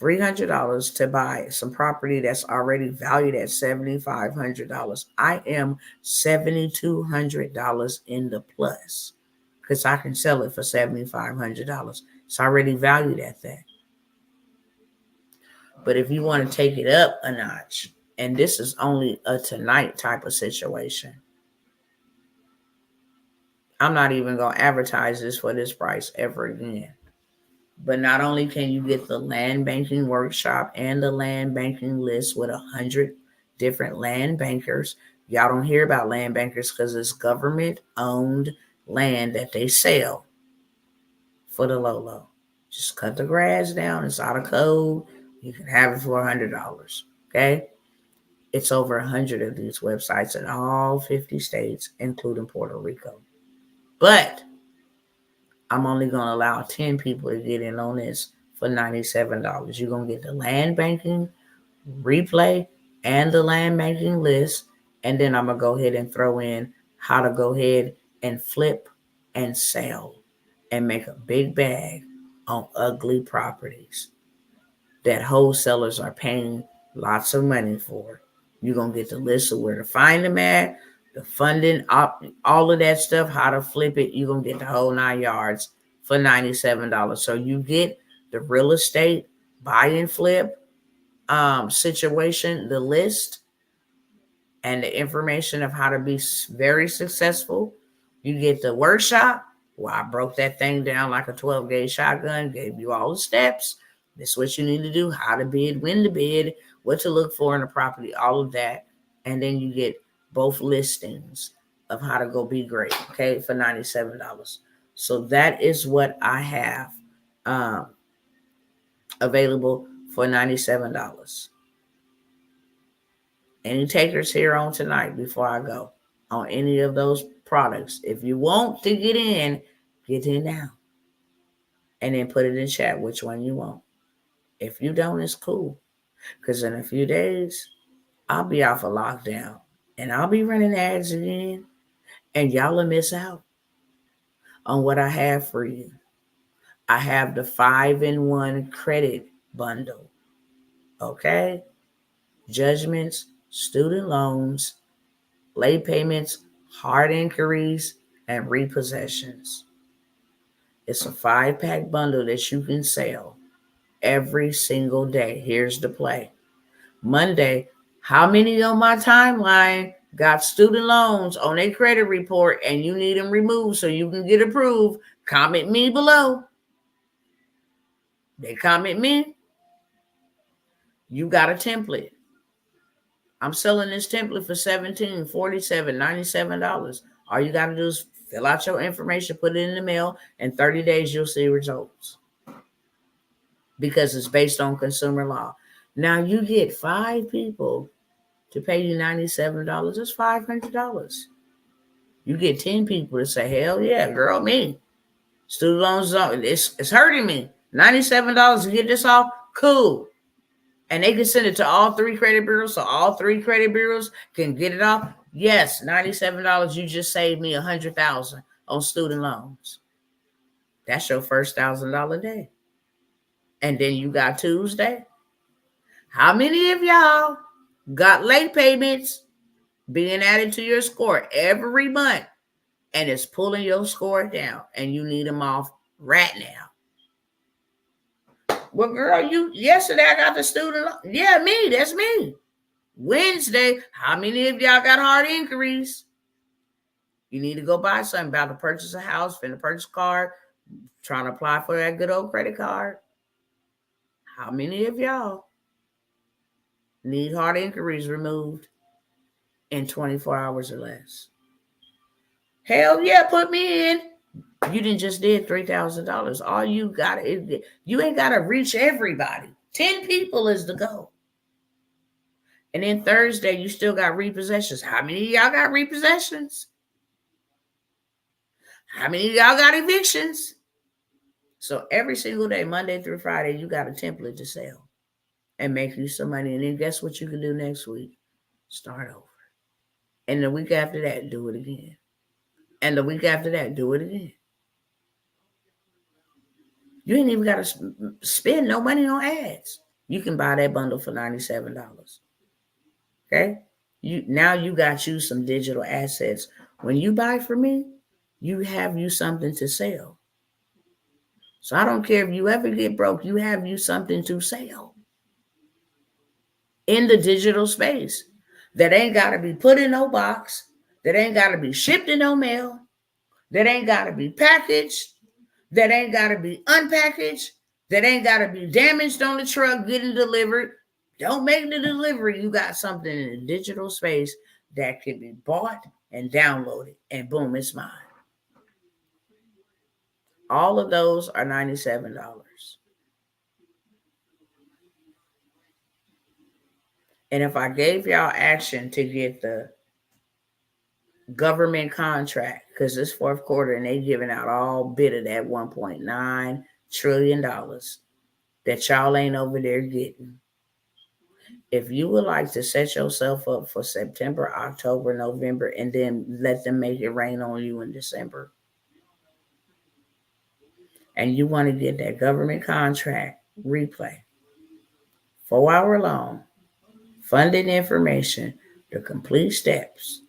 $300 to buy some property that's already valued at $7,500. I am $7,200 in the plus because I can sell it for $7,500. It's already valued at that. But if you want to take it up a notch, and this is only a tonight type of situation, I'm not even going to advertise this for this price ever again. But not only can you get the land banking workshop and the land banking list with 100 different land bankers. Y'all don't hear about land bankers because it's government-owned land that they sell for the low. Just cut the grass down. It's out of code. You can have it for $100. Okay? It's over 100 of these websites in all 50 states, including Puerto Rico. But I'm only going to allow 10 people to get in on this for $97. You're going to get the land banking replay and the land banking list. And then I'm going to go ahead and throw in how to go ahead and flip and sell and make a big bag on ugly properties that wholesalers are paying lots of money for. You're going to get the list of where to find them at, the funding, all of that stuff, how to flip it. You're going to get the whole 9 yards for $97. So you get the real estate buy and flip situation, the list, and the information of how to be very successful. You get the workshop. Well, I broke that thing down like a 12-gauge shotgun, gave you all the steps. This is what you need to do, how to bid, when to bid, what to look for in a property, all of that. And then you get both listings of how to go be great, okay, for $97. So that is what I have available for $97. Any takers here on tonight before I go on any of those products? If you want to get in now. And then put it in chat which one you want. If you don't, it's cool. Because in a few days, I'll be off a lockdown. And I'll be running ads again. And y'all will miss out. on what I have for you. I have the 5-in-1 credit bundle. Okay? Judgments, student loans, late payments, hard inquiries, and repossessions. It's a 5-pack bundle that you can sell every single day. Here's the play. Monday, how many on my timeline got student loans on their credit report and you need them removed so you can get approved? Comment me below. They comment me. You got a template. I'm selling this template for $17.47.97. All you got to do is fill out your information, put it in the mail. In 30 days, you'll see results because it's based on consumer law. Now you get 5 people to pay you $97. That's $500. You get 10 people to say, hell yeah, girl, me. Student loans, it's hurting me. $97 to get this off? Cool. And they can send it to all 3 credit bureaus, so all 3 credit bureaus can get it off. Yes, $97. You just saved me $100,000 on student loans. That's your first $1,000 day. And then you got Tuesday. How many of y'all got late payments being added to your score every month, and it's pulling your score down, and you need them off right now? Well, girl, yesterday I got the student loan. Yeah, me. That's me. Wednesday, how many of y'all got hard inquiries? You need to go buy something, about to purchase a house, finna purchase a car, trying to apply for that good old credit card. How many of y'all need hard inquiries removed in 24 hours or less? Hell yeah, put me in. You didn't just did $3,000. All you got is, you ain't got to reach everybody. 10 people is the goal. And then Thursday, you still got repossessions. How many of y'all got repossessions? How many of y'all got evictions? So every single day, Monday through Friday, you got a template to sell and make you some money. And then guess what you can do next week? Start over. And the week after that, do it again. And the week after that, do it again. You ain't even got to spend no money on ads. You can buy that bundle for $97. Okay? Now you got you some digital assets. When you buy from me, you have you something to sell. So I don't care if you ever get broke, you have you something to sell in the digital space that ain't got to be put in no box, that ain't got to be shipped in no mail, that ain't got to be packaged, that ain't got to be unpackaged, that ain't got to be damaged on the truck getting delivered. Don't make the delivery. You got something in the digital space that can be bought and downloaded, and boom, it's mine. All of those are $97. And if I gave y'all action to get the government contract, because this fourth quarter and they giving out all bit of that $1.9 trillion that y'all ain't over there getting. If you would like to set yourself up for September, October, November, and then let them make it rain on you in December, and you want to get that government contract replay, 4-hour long, funded information, the complete steps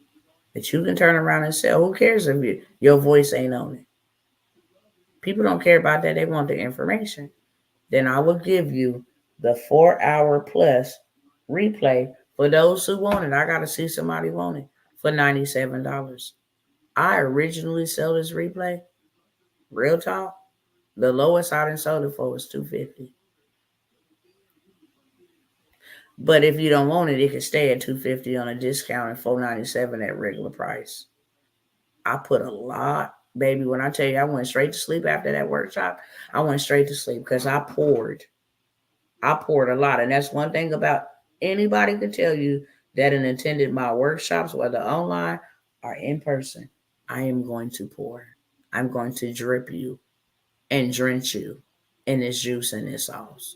that you can turn around and sell. Who cares if your voice ain't on it? People don't care about that. They want the information. Then I will give you the 4-hour plus replay for those who want it. I got to see somebody want it for $97. I originally sold this replay, real talk. The lowest I done sold it for was $250. But if you don't want it, it can stay at $250 on a discount and $497 at regular price. I put a lot, baby. When I tell you I went straight to sleep after that workshop, I went straight to sleep because I poured a lot. And that's one thing about anybody could tell you that attended my workshops, whether online or in person. I am going to pour. I'm going to drip you and drench you in this juice and this sauce.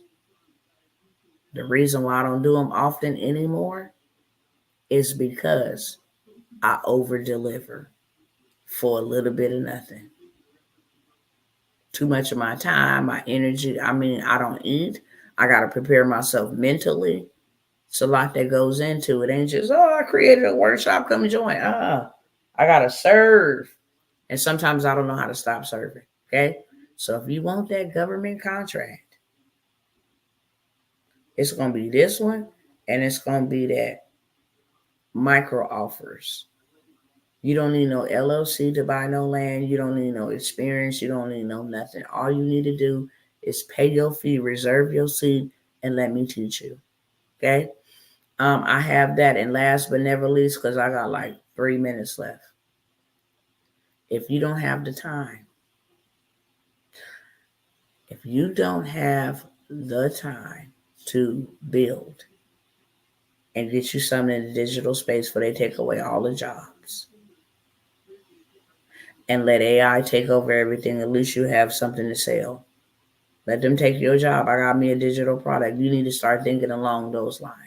The reason why I don't do them often anymore is because I over deliver for a little bit of nothing. too much of my time, my energy. I mean, I don't eat. I got to prepare myself mentally. It's a lot that goes into it. It ain't just, oh, I created a workshop, come join. I got to serve. And sometimes I don't know how to stop serving. Okay. So if you want that government contract, it's going to be this one and it's going to be that micro offers. You don't need no LLC to buy no land. You don't need no experience. You don't need no nothing. All you need to do is pay your fee, reserve your seat, and let me teach you. Okay. I have that. And last but never least, because I got like 3 minutes left. If you don't have the time, if you don't have the time to build and get you something in the digital space where they take away all the jobs and let AI take over everything, at least you have something to sell. Let them take your job. I got me a digital product. You need to start thinking along those lines.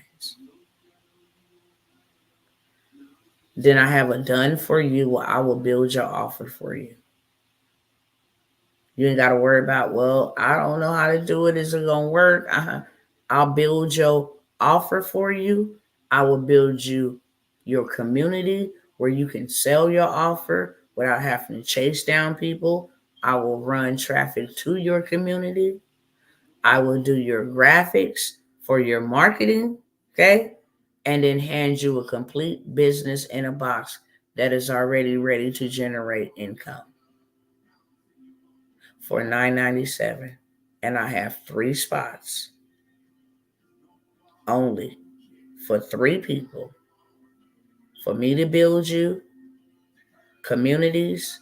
Then I have a done for you where I will build your offer for you. You ain't got to worry about, well, I don't know how to do it. Is it going to work? I'll build your offer for you. I will build you your community where you can sell your offer without having to chase down people. I will run traffic to your community. I will do your graphics for your marketing, okay? And then hand you a complete business in a box that is already ready to generate income for $9.97. And I have 3 spots only for 3 people for me to build you communities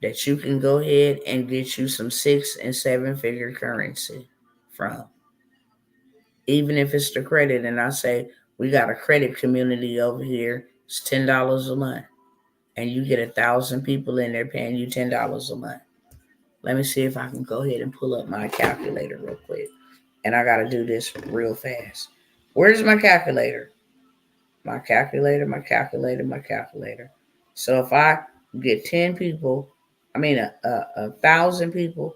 that you can go ahead and get you some 6 and 7 figure currency from. Even if it's the credit, and I say, we got a credit community over here, it's $10 a month. And you get 1,000 people in there paying you $10 a month. Let me see if I can go ahead and pull up my calculator real quick. And I got to do this real fast. Where's my calculator? My calculator, my calculator, my calculator. So if I get 10 people, 1,000 people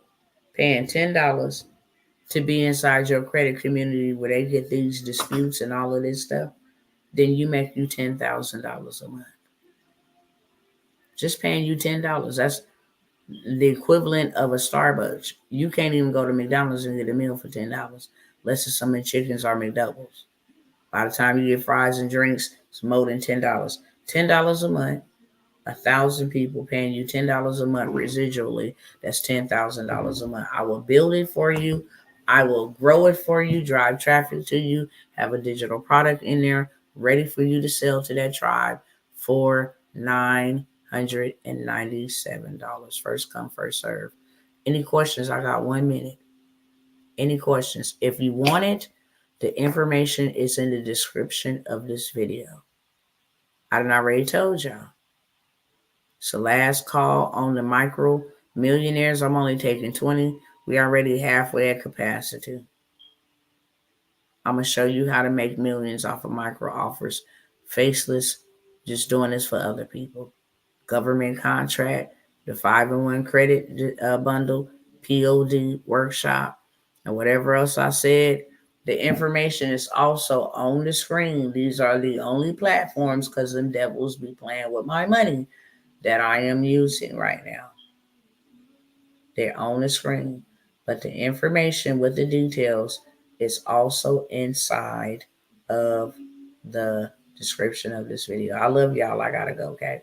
paying $10 to be inside your credit community where they get these disputes and all of this stuff, then you make you $10,000 a month. Just paying you $10. That's the equivalent of a Starbucks. You can't even go to McDonald's and get a meal for $10, unless it's some chickens or McDoubles. By the time you get fries and drinks, it's more than $10. $10 a month, 1,000 people paying you $10 a month residually. That's $10,000 a month. I will build it for you. I will grow it for you, drive traffic to you, have a digital product in there ready for you to sell to that tribe for $997. First come, first serve. Any questions? I got 1 minute. Any questions? If you want it, the information is in the description of this video. I done already told y'all. It's the last call on the micro millionaires. I'm only taking 20. We already halfway at capacity. I'm going to show you how to make millions off of micro offers. Faceless, just doing this for other people. Government contract, the 5-in-1 credit bundle, POD workshop, and whatever else I said. The information is also on the screen. These are the only platforms, because them devils be playing with my money, that I am using right now. They're on the screen. But the information with the details is also inside of the description of this video. I love y'all. I gotta go, okay?